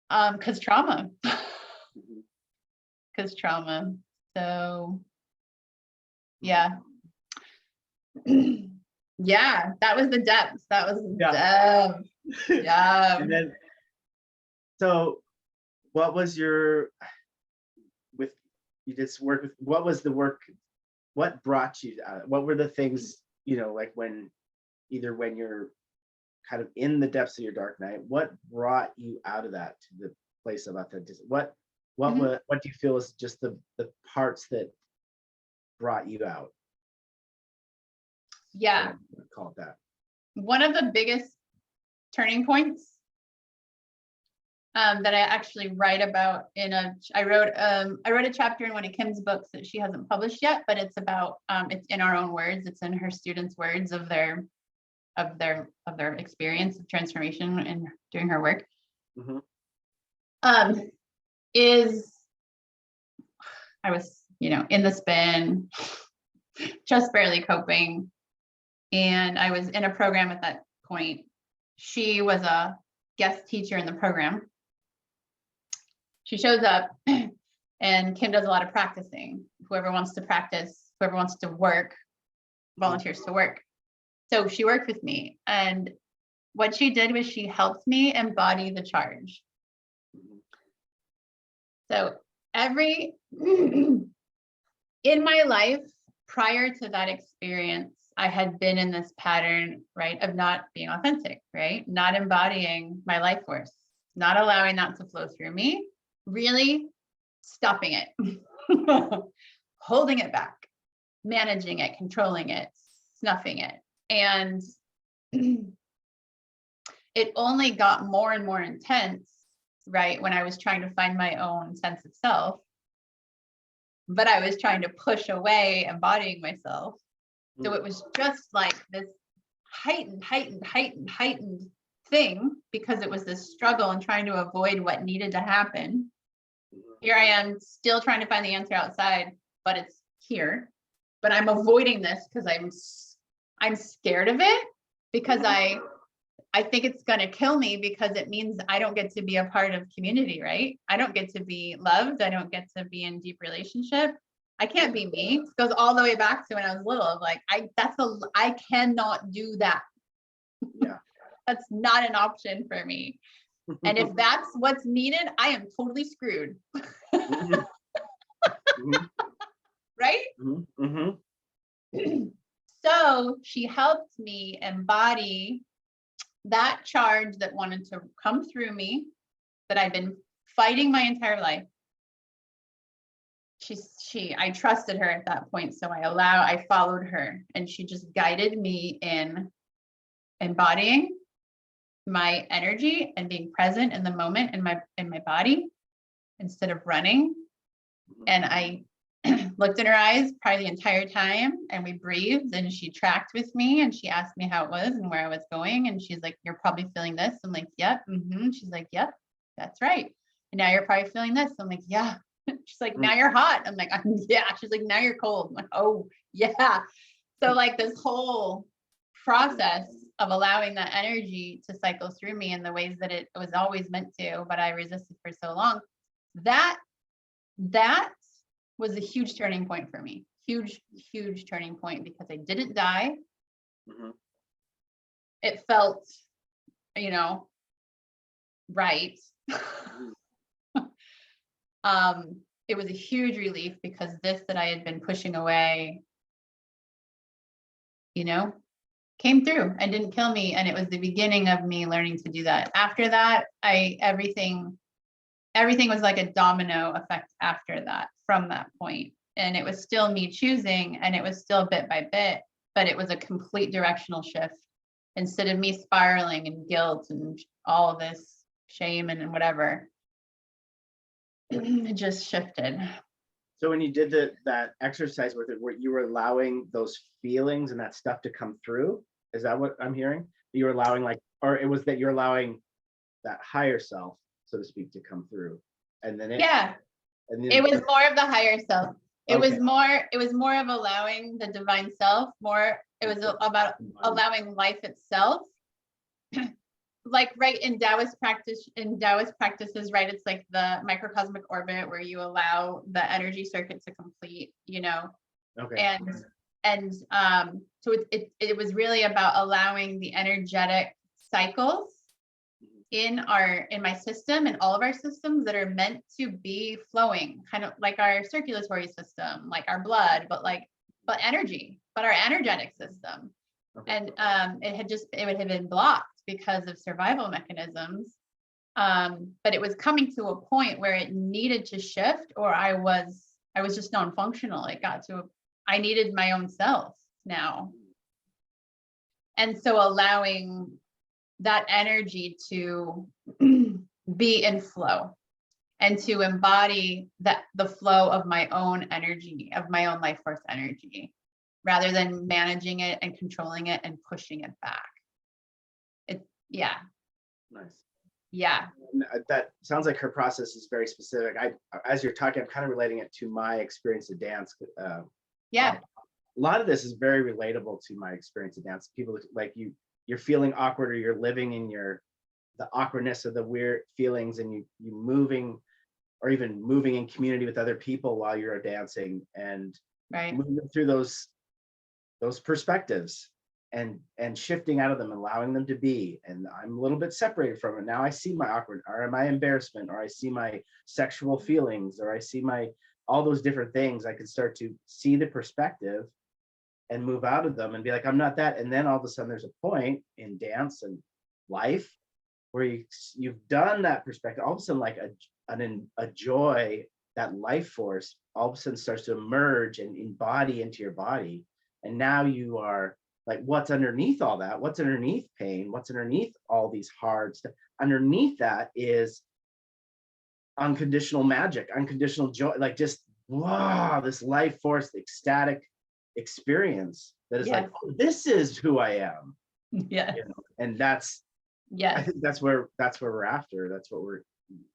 because trauma. So yeah. Yeah, that was the depths. That was the depth. Yeah. And then, so what was what was the work, what brought you out? What were the things, like when you're kind of in the depths of your dark night, what brought you out of that to the place of authenticity? What do you feel is just the parts that brought you out? Yeah. Call it that. One of the biggest turning points that I actually write about I wrote a chapter in one of Kim's books that she hasn't published yet, but it's about it's in our own words, it's in her students' words of their experience of transformation and doing her work. Is I was in the spin, just barely coping, and I was in a program at that point. She was a guest teacher in the program. She shows up and Kim does a lot of practicing. Whoever wants to practice, whoever wants to work, volunteers to work. So she worked with me, and what she did was she helped me embody the charge. So in my life prior to that experience, I had been in this pattern, right, of not being authentic, right? Not embodying my life force, not allowing that to flow through me, really stopping it, holding it back, managing it, controlling it, snuffing it. And it only got more and more intense, right, when I was trying to find my own sense of self, but I was trying to push away embodying myself. So it was just like this heightened thing, because it was this struggle and trying to avoid what needed to happen. Here I am still trying to find the answer outside, but it's here. But I'm avoiding this because I'm scared of it, because I think it's going to kill me, because it means I don't get to be a part of community, right? I don't get to be loved. I don't get to be in deep relationship. I can't be me. It goes all the way back to when I was little, of like, I cannot do that. Yeah. That's not an option for me. And if that's what's needed, I am totally screwed. Right? So she helped me embody that charge that wanted to come through me, that I've been fighting my entire life. I trusted her at that point. So I followed her, and she just guided me in embodying my energy and being present in the moment in my body instead of running. And I looked in her eyes probably the entire time, and we breathed, and she tracked with me, and she asked me how it was and where I was going. And she's like, "You're probably feeling this." I'm like, "Yep." She's like, "Yep, that's right. And now you're probably feeling this." I'm like, "Yeah." She's like, "Now you're hot." I'm like, "Yeah." She's like, "Now you're cold." I'm like, "Oh yeah." So like this whole process of allowing that energy to cycle through me in the ways that it was always meant to, but I resisted for so long, that was a huge turning point for me. huge, huge turning point because I didn't die. Mhm. It felt, right. It was a huge relief because this that I had been pushing away, came through and didn't kill me. And it was the beginning of me learning to do that. After that, everything was like a domino effect after that, from that point. And it was still me choosing, and it was still bit by bit, but it was a complete directional shift. Instead of me spiraling in guilt and all of this shame and whatever, it just shifted. So when you did that exercise with it, where you were allowing those feelings and that stuff to come through, is that what I'm hearing? You were allowing, like, or it was that you're allowing that higher self, so to speak, to come through, and then it was more of the higher self. It Okay. was more of allowing the divine self. It was about allowing life itself. Like right in Taoist practices, right? It's like the microcosmic orbit where you allow the energy circuit to complete, Okay. and so it was really about allowing the energetic cycles in my system and all of our systems that are meant to be flowing, kind of like our circulatory system, like our blood, but our energetic system. Okay. And it would have been blocked because of survival mechanisms. But it was coming to a point where it needed to shift, or I was just non-functional. It got to I needed my own self now. And so allowing that energy to be in flow and to embody the flow of my own energy, of my own life force energy, rather than managing it and controlling it and pushing it back. Nice. Yeah. That sounds like her process is very specific. As you're talking, I'm kind of relating it to my experience of dance. Yeah. A lot of this is very relatable to my experience of dance. People like you're feeling awkward, or you're living in the awkwardness of the weird feelings, and you moving, or even moving in community with other people while you're dancing, and Right. moving through those perspectives and shifting out of them, allowing them to be. And I'm a little bit separated from it now. I see my awkward, or my embarrassment, or I see my sexual feelings, or I see all those different things. I can start to see the perspective and move out of them and be like, I'm not that. And then all of a sudden there's a point in dance and life where you've done that perspective. All of a sudden, like a joy, that life force all of a sudden starts to emerge and embody into your body. And now you are like, what's underneath all that? What's underneath pain? What's underneath all these hard stuff? Underneath that is unconditional magic, unconditional joy, like just, wow, this life force, ecstatic experience that is like, oh, this is who I am. Yeah. And that's, I think that's where we're after. That's what we're,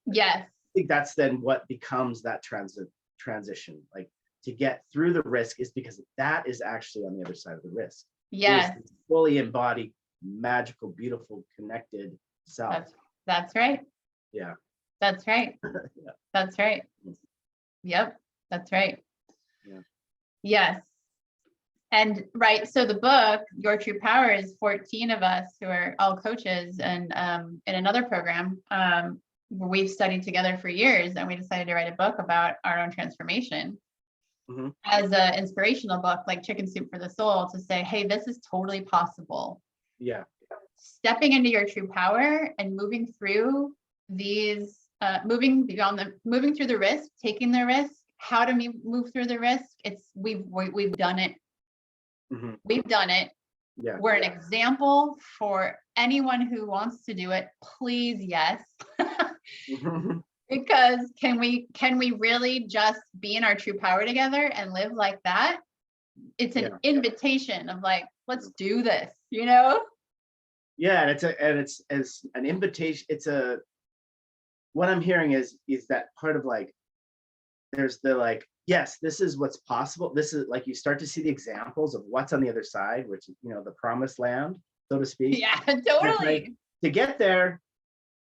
yes. I think that's then what becomes that transition, like to get through the risk, is because that is actually on the other side of the risk. Yes. Fully embodied, magical, beautiful, connected self. That's right. Yeah. That's right. Yeah. That's right. Yep. That's right. Yeah. Yes. And right. So the book, Your True Power, is 14 of us who are all coaches. And in another program, we've studied together for years, and we decided to write a book about our own transformation. Mm-hmm. As an inspirational book, like Chicken Soup for the Soul, to say, hey, this is totally possible. Yeah. Stepping into your true power and moving through these, moving through the risk, taking the risk. How to move through the risk? We've done it. Mm-hmm. We've done it. Yeah. We're an example for anyone who wants to do it. Please, yes. Because can we really just be in our true power together and live like that? It's an invitation of like, let's do this, Yeah, and it's an invitation. What I'm hearing is that part of like, there's the like, yes, this is what's possible. This is like, you start to see the examples of what's on the other side, which is, the promised land, so to speak. Yeah, totally. Like, to get there,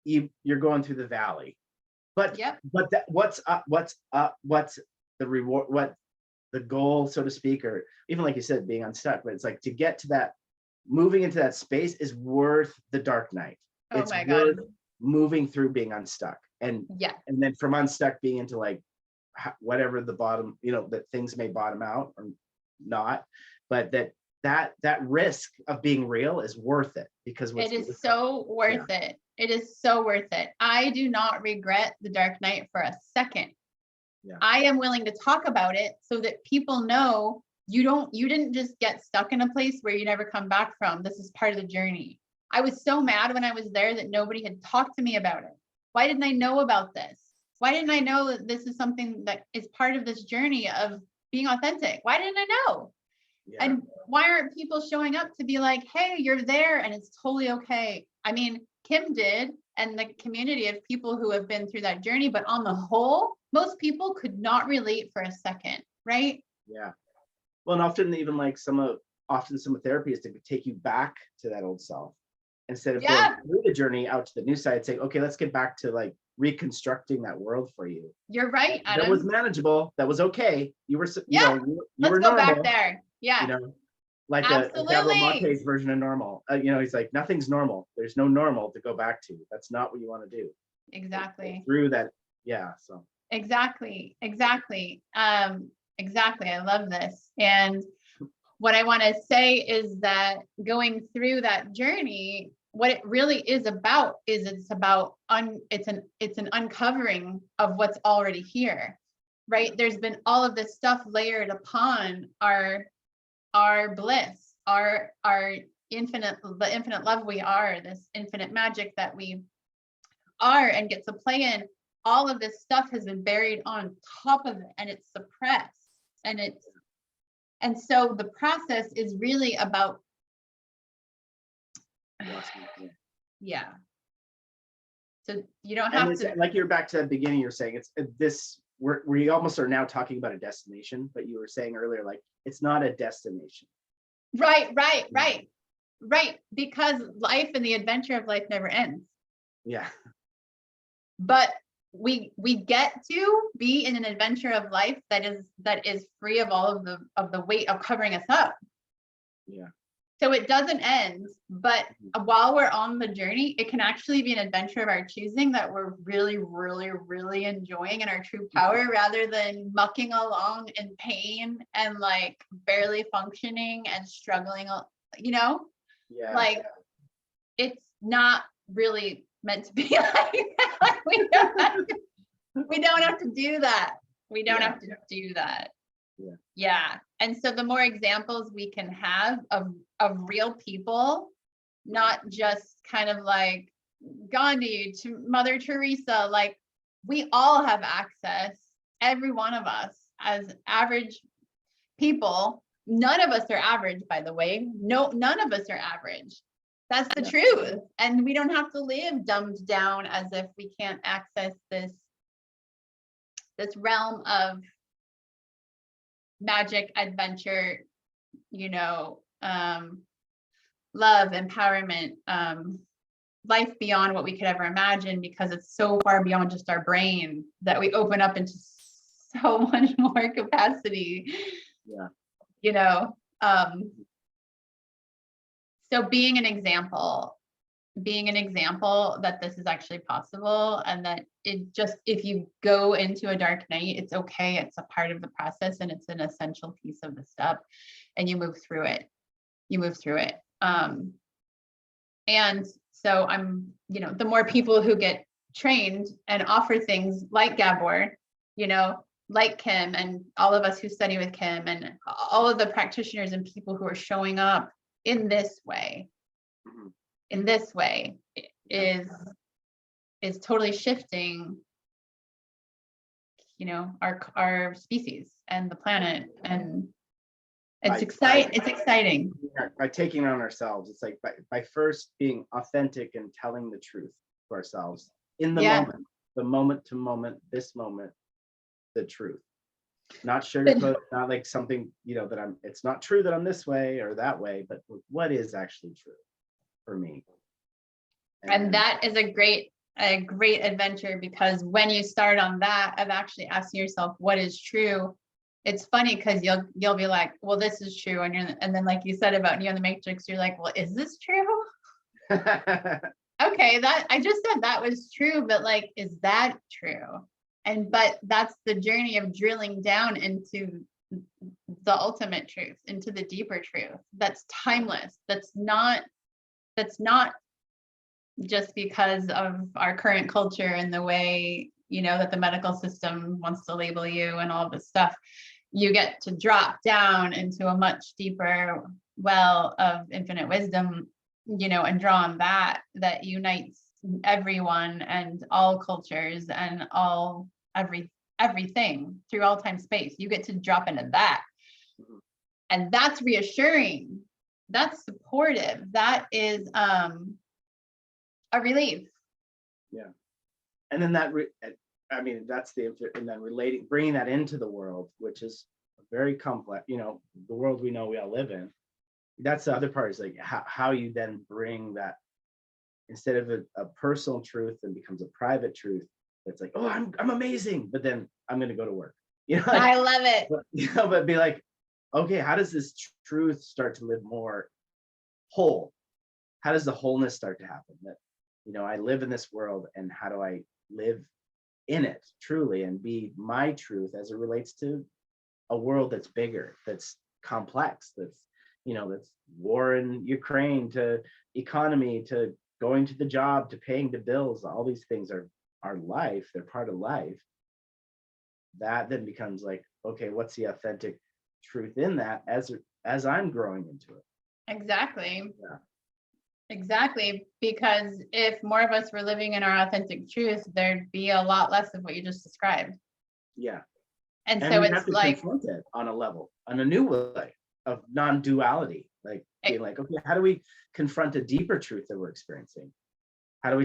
you're going through the valley. But what's the reward? the goal, so to speak, or even like you said, being unstuck, but it's like to get to that, moving into that space is worth the dark night. Oh It's my worth God. moving through being unstuck. And Yeah. then from unstuck being into like whatever the bottom, that things may bottom out or not, but that risk of being real is worth it, because It is so worth it. It is so worth it. I do not regret the dark night for a second. Yeah. I am willing to talk about it so that people know you didn't just get stuck in a place where you never come back from. This is part of the journey. I was so mad when I was there that nobody had talked to me about it. Why didn't I know about this? Why didn't I know that this is something that is part of this journey of being authentic? Why didn't I know? Yeah. And why aren't people showing up to be like, hey, you're there and it's totally okay? I mean, Kim did, and the community of people who have been through that journey, but on the whole, most people could not relate for a second, right? Yeah. Well, and often even like some therapy is to take you back to that old self instead of going through the journey out to the new side, saying, okay, let's get back to like reconstructing that world for you. You're right, Adam. That was manageable. That was okay. You were, you let's were go normal, back there. Yeah. Like a Gabriel Monte's version of normal. He's like, nothing's normal. There's no normal to go back to. That's not what you want to do. Exactly. Through that. Yeah. So. Exactly. Exactly. I love this. And what I want to say is that going through that journey, what it really is about is it's an uncovering of what's already here, right? There's been all of this stuff layered upon our bliss, the infinite love we are, this infinite magic that we are and get to play in. All of this stuff has been buried on top of it, and it's suppressed, and so the process is really about, yeah. So you don't have to, like you're back to the beginning, you're saying it's this, we almost are now talking about a destination, but you were saying earlier, like, it's not a destination. Right. Because life and the adventure of life never ends. Yeah. But we get to be in an adventure of life that is free of all of the weight of covering us up. Yeah. So it doesn't end, but while we're on the journey, it can actually be an adventure of our choosing that we're really, really, really enjoying in our true power, rather than mucking along in pain and like barely functioning and struggling, Yeah. Like, it's not really meant to be like that. We don't have to do that. We don't have to do that. Yeah. And so the more examples we can have of real people, not just kind of like Gandhi to Mother Teresa, like we all have access, every one of us as average people. None of us are average, by the way. No, none of us are average. That's the truth. And we don't have to live dumbed down as if we can't access this realm of magic, adventure, love, empowerment, life beyond what we could ever imagine, because it's so far beyond just our brain that we open up into so much more capacity. Yeah. So being an example that this is actually possible, and that if you go into a dark night, it's okay. It's a part of the process, and it's an essential piece of the step, and you move through it. And so the more people who get trained and offer things like Gabor, like Kim, and all of us who study with Kim, and all of the practitioners and people who are showing up in this way, is totally shifting, our species and the planet. And it's exciting. By taking it on ourselves, it's like by first being authentic and telling the truth to ourselves in the moment to moment, this moment, the truth. Not sugarcoat, not like something, that it's not true that I'm this way or that way, but what is actually true for me. And that is a great adventure, because when you start on that of actually asking yourself what is true, it's funny because you'll be like, well, this is true. And then like you said about Neo in the Matrix, you're like, well, is this true? Okay, that I just said that was true, but like, is that true? But that's the journey of drilling down into the ultimate truth, into the deeper truth that's timeless, that's not just because of our current culture and the way, that the medical system wants to label you and all this stuff. You get to drop down into a much deeper well of infinite wisdom, and draw on that unites everyone and all cultures and everything through all time space. You get to drop into that. And that's reassuring. That's supportive. That is a relief. Yeah. And then that's and then bringing that into the world, which is very complex, the world we know we all live in. That's the other part, is like how you then bring that, instead of a personal truth, and becomes a private truth. That's like, oh, I'm amazing, but then I'm going to go to work. I love it. But be like, okay, how does this truth start to live more whole? How does the wholeness start to happen? That, I live in this world, and how do I live in it truly and be my truth as it relates to a world that's bigger, that's complex, that's war in Ukraine, to economy, to going to the job, to paying the bills. All these things are life. They're part of life. That then becomes like, okay, what's the authentic truth in that as I'm growing into it? Exactly. Yeah. Exactly. Because if more of us were living in our authentic truth, there'd be a lot less of what you just described. Yeah. And so we it's have to like confront it on a level, on a new way of non-duality, like being like, okay, how do we confront a deeper truth that we're experiencing? How do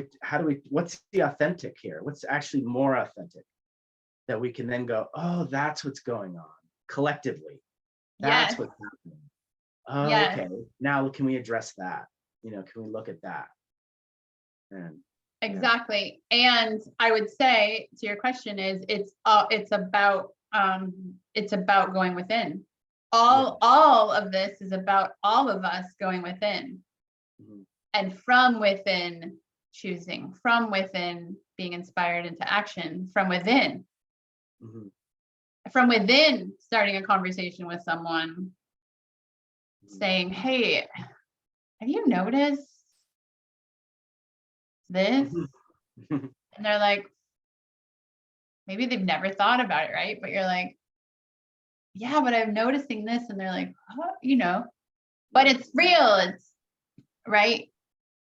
we, what's the authentic here? What's actually more authentic, that we can then go, oh, that's what's going on collectively. That's yes. what's happening. Oh, Yes. okay. Now can we address that? Can we look at that? And exactly. And I would say to your question is it's about going within. All of this is about all of us going within. Mm-hmm. And from within choosing, from within being inspired into action, from within. Mm-hmm. From within starting a conversation with someone, saying, hey, have you noticed this? Mm-hmm. And they're like, maybe they've never thought about it, right? But you're like, yeah, but I'm noticing this. And they're like, oh, but it's real. It's right.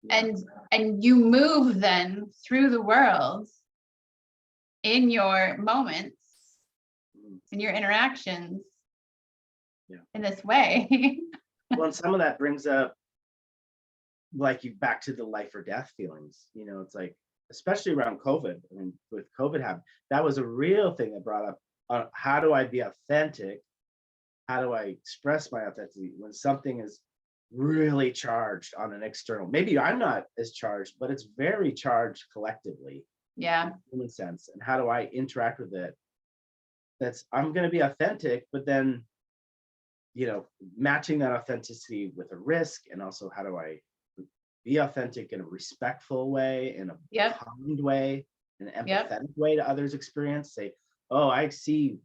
Yeah. And you move then through the world in your moments, in your interactions, in this way. Well, and some of that brings up like you back to the life or death feelings. It's like, especially around COVID. I mean, with COVID happening, that was a real thing that brought up how do I be authentic? How do I express my authenticity when something is really charged on an external? Maybe I'm not as charged, but it's very charged collectively. Yeah. In a human sense. And how do I interact with it? I'm going to be authentic, but then, matching that authenticity with a risk. And also, how do I be authentic in a respectful way, in a kind way, in an empathetic way to others' experience? Say, oh, I see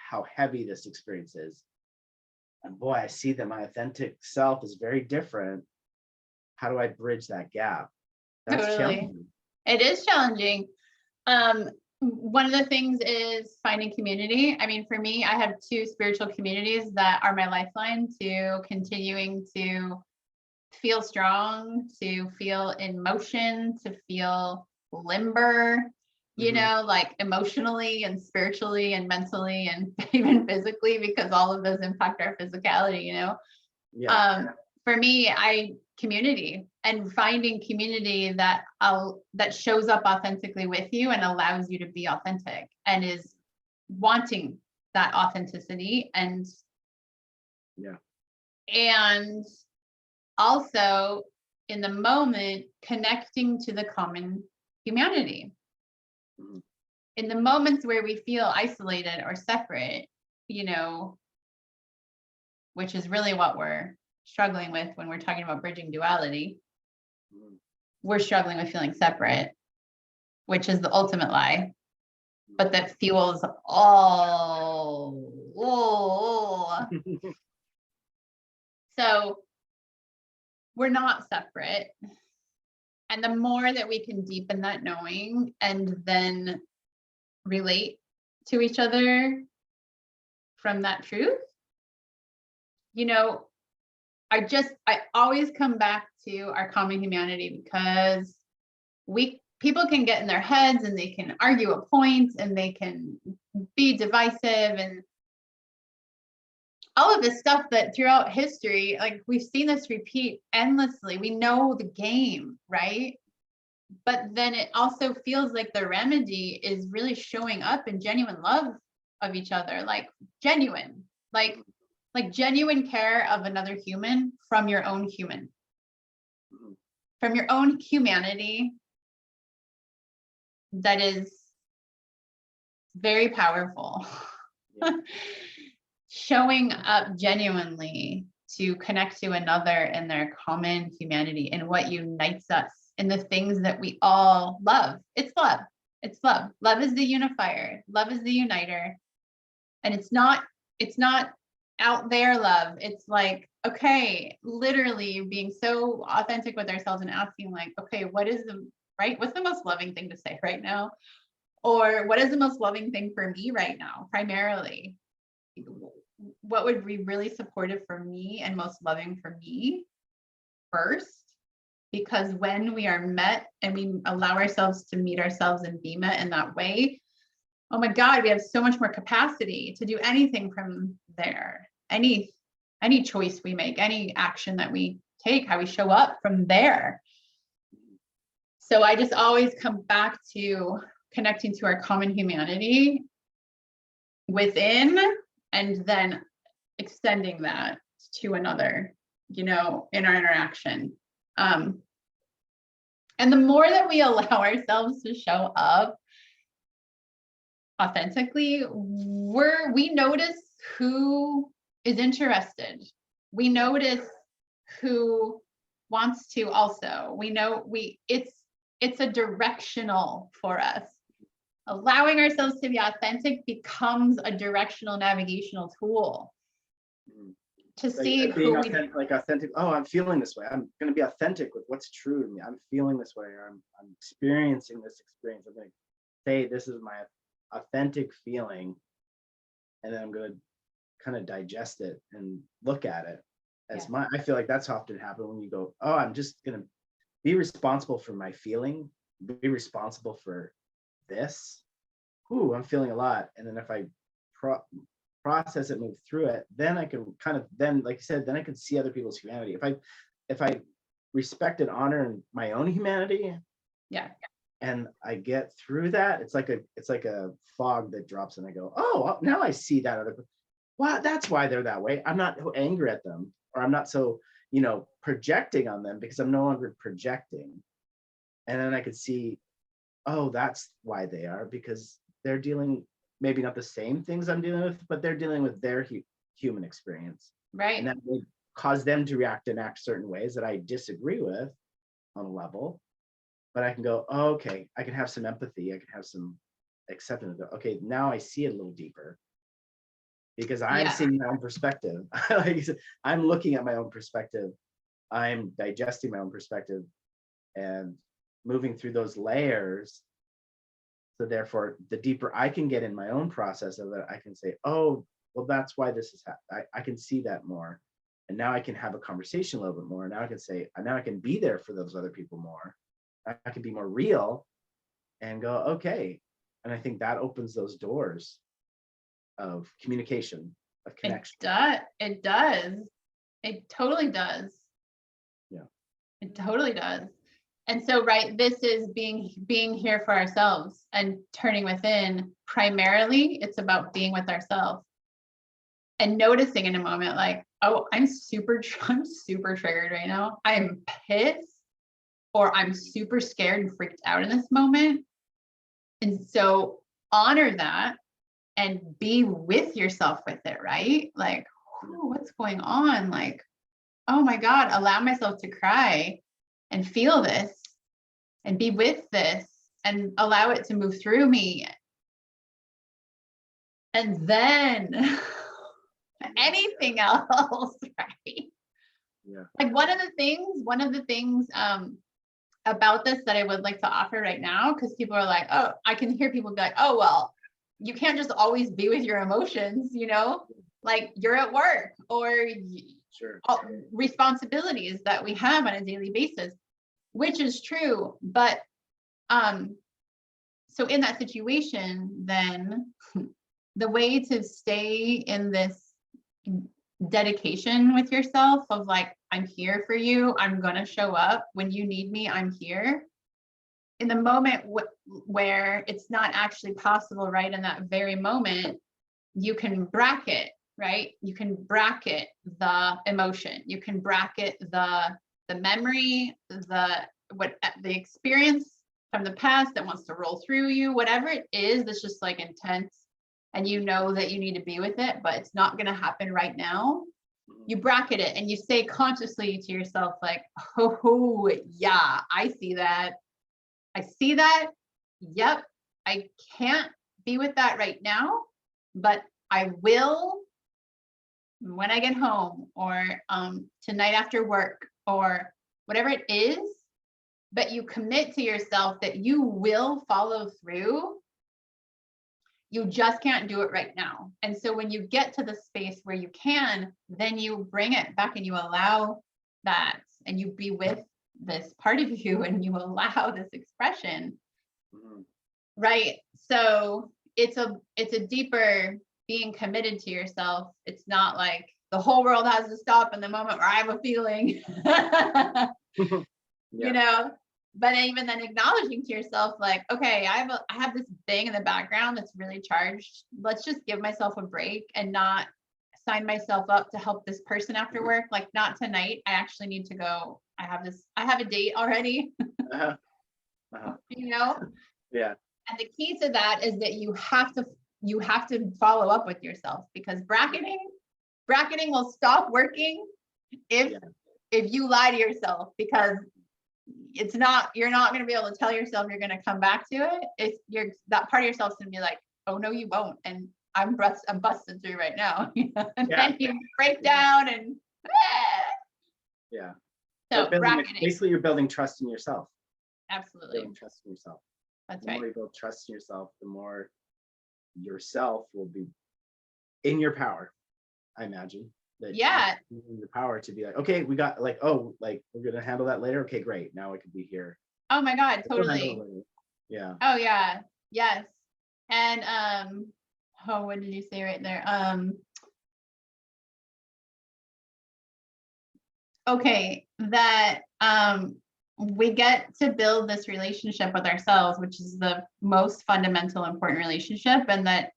how heavy this experience is. And boy, I see that my authentic self is very different. How do I bridge that gap? That's challenging. It is challenging. One of the things is finding community. I mean, for me, I have 2 spiritual communities that are my lifeline to continuing to feel strong, to feel in motion, to feel limber, like emotionally and spiritually and mentally and even physically, because all of those impact our physicality, For me, community, and finding community that shows up authentically with you and allows you to be authentic and is wanting that authenticity and also in the moment connecting to the common humanity. In the moments where we feel isolated or separate, you know, which is really what we're struggling with when we're talking about bridging duality. We're struggling with feeling separate, which is the ultimate lie, but that fuels all. So we're not separate. And the more that we can deepen that knowing and then relate to each other from that truth, you know, I always come back to our common humanity, because people can get in their heads and they can argue a point and they can be divisive and all of this stuff that throughout history, like we've seen this repeat endlessly. We know the game, right? But then it also feels like the remedy is really showing up in genuine love of each other, like genuine care of another human from your own human, from your own humanity. That is very powerful. Yeah. Showing up genuinely to connect to another in their common humanity and what unites us in the things that we all love. It's love. It's love. Love is the unifier. Love is the uniter. And it's not out there love. It's like, okay, literally being so authentic with ourselves and asking like, okay, what's the most loving thing to say right now? Or what is the most loving thing for me right now, primarily? What would be really supportive for me and most loving for me first? Because when we are met and we allow ourselves to meet ourselves and be met in that way, oh my God, we have so much more capacity to do anything from there. Any choice we make, any action that we take, how we show up from there. So I just always come back to connecting to our common humanity within, and then extending that to another, you know, in our interaction. And the more that we allow ourselves to show up authentically, we notice who is interested. We notice who wants to also. We know it's a directional for us. Allowing ourselves to be authentic becomes a directional navigational tool to see being authentic, like authentic. Oh, I'm feeling this way. I'm going to be authentic with what's true to me. I'm feeling this way. Or I'm experiencing this experience. I'm going to say this is my authentic feeling, and then I'm going to kind of digest it and look at it as my. I feel like that's often happen when you go, oh, I'm just going to be responsible for my feeling. Be responsible for this. Ooh, I'm feeling a lot. And then if I process it, move through it, then I can like you said, then I can see other people's humanity. If I respect and honor my own humanity, and I get through that, it's like a fog that drops, and I go, oh, now I see that other. Wow, that's why they're that way. I'm not angry at them, or I'm not so projecting on them, because I'm no longer projecting. And then I could see, oh, that's why they are, because they're dealing maybe not the same things I'm dealing with, but they're dealing with their human experience. Right. And that would cause them to react and act certain ways that I disagree with on a level. But I can go, oh, okay, I can have some empathy. I can have some acceptance. Okay, now I see it a little deeper, because I'm seeing my own perspective. Like you said, I'm looking at my own perspective. I'm digesting my own perspective and moving through those layers. So therefore, the deeper I can get in my own process of it, I can say, oh, well, that's why this is happening. I can see that more. And now I can have a conversation a little bit more. Now I can say, now I can be there for those other people more. I can be more real and go, okay. And I think that opens those doors of communication, of connection. It does. It totally does. Yeah. It totally does. And so, right, this is being here for ourselves and turning within. Primarily, it's about being with ourselves and noticing in a moment, like, oh, I'm super triggered right now. I'm pissed, or I'm super scared and freaked out in this moment. And so honor that and be with yourself with it, right? Like, what's going on? Like, oh my God, allow myself to cry and feel this and be with this and allow it to move through me. And then anything else, right? Yeah. Like one of the things about this that I would like to offer right now, because people are like, oh, I can hear people be like, oh, well, you can't just always be with your emotions, you know, like you're at work or Sure. responsibilities that we have on a daily basis, which is true. But so in that situation, then the way to stay in this dedication with yourself of like, I'm here for you, I'm gonna show up when you need me, I'm here. In the moment where it's not actually possible, right, in that very moment, you can bracket, right? You can bracket the emotion, you can bracket the memory, the experience from the past that wants to roll through you, whatever it is that's just like intense, and you know that you need to be with it, but it's not going to happen right now. You bracket it and you say consciously to yourself, like, oh, yeah, I see that. I see that. Yep. I can't be with that right now, but I will when I get home or tonight after work or whatever it is. But you commit to yourself that you will follow through. You just can't do it right now. And so when you get to the space where you can, then you bring it back and you allow that and you be with this part of you and you allow this expression. Right. So it's a deeper being committed to yourself. It's not like the whole world has to stop in the moment where I have a feeling, you know, but even then acknowledging to yourself, like, okay, I have this thing in the background that's really charged. Let's just give myself a break and not sign myself up to help this person after work. Like, not tonight. I actually need to go. I have a date already, you know? Yeah. And the key to that is that you have to follow up with yourself, because bracketing will stop working if you lie to yourself, because you're not going to be able to tell yourself you're going to come back to it. That part of yourself's going to be like, oh no, you won't. And I'm busted through right now. And then you break down and yeah. So basically you're building trust in yourself. Absolutely. Building trust in yourself. That's right. The more you build trust in yourself, the more yourself will be in your power, I imagine. That in your power to be like, okay, we got like, oh, like we're gonna handle that later. Okay, great. Now I can be here. Oh my God, totally. Yeah. Oh yeah. Yes. And what did you say right there? Okay, that we get to build this relationship with ourselves, which is the most fundamental, important relationship, and that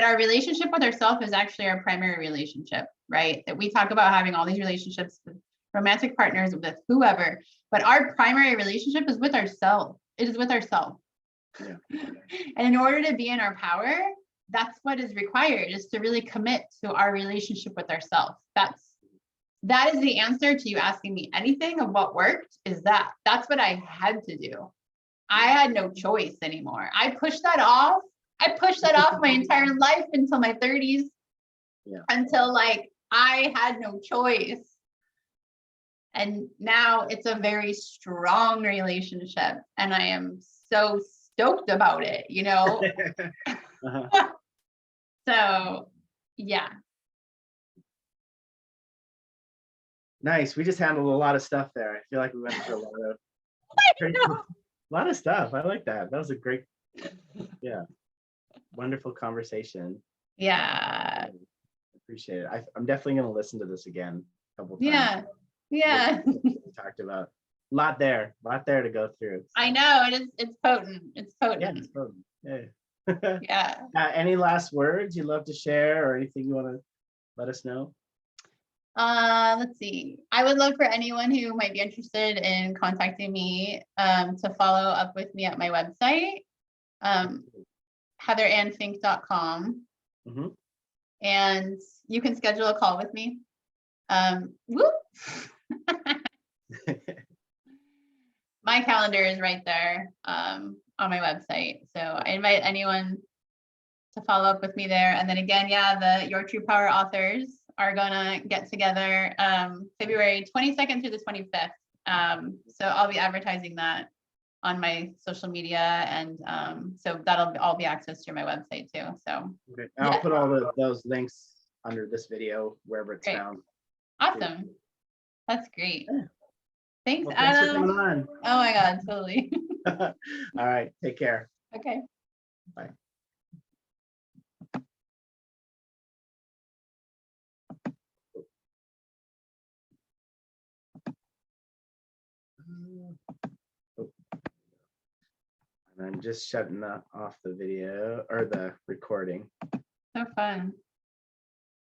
our relationship with ourselves is actually our primary relationship, right? That we talk about having all these relationships with romantic partners, with whoever, but our primary relationship is with ourselves. It is with ourselves. Yeah. And in order to be in our power, that's what is required, is to really commit to our relationship with ourselves. That is the answer to you asking me anything of what worked. That's what I had to do. I had no choice anymore. I pushed that off my entire life until my 30s. Yeah. Until like I had no choice. And now it's a very strong relationship and I am so stoked about it, you know? So yeah. Nice. We just handled a lot of stuff there. I feel like we went through a lot of stuff. I like that. That was a great, wonderful conversation. Yeah. Appreciate it. I'm definitely going to listen to this again a couple times. Yeah. We talked about a lot there to go through. So. I know it's potent. It's potent. Yeah, it's potent. Yeah. Any last words you'd love to share or anything you want to let us know? Let's see. I would love for anyone who might be interested in contacting me to follow up with me at my website. heatherannfink.com. Mhm. And you can schedule a call with me. Whoop. My calendar is right there on my website. So I invite anyone to follow up with me there. And then again, yeah, the Your True Power authors are gonna get together February 22nd through the 25th. So I'll be advertising that on my social media, and so that'll all be accessed through my website too. So Okay. I'll put all those links under this video, wherever it's Great. found. Awesome. That's great. Yeah. Thanks, Well, thanks for Adam. coming on. Oh my God, totally. All right, take care. Okay. Bye. Oh. And I'm just shutting off the video or the recording. So fun.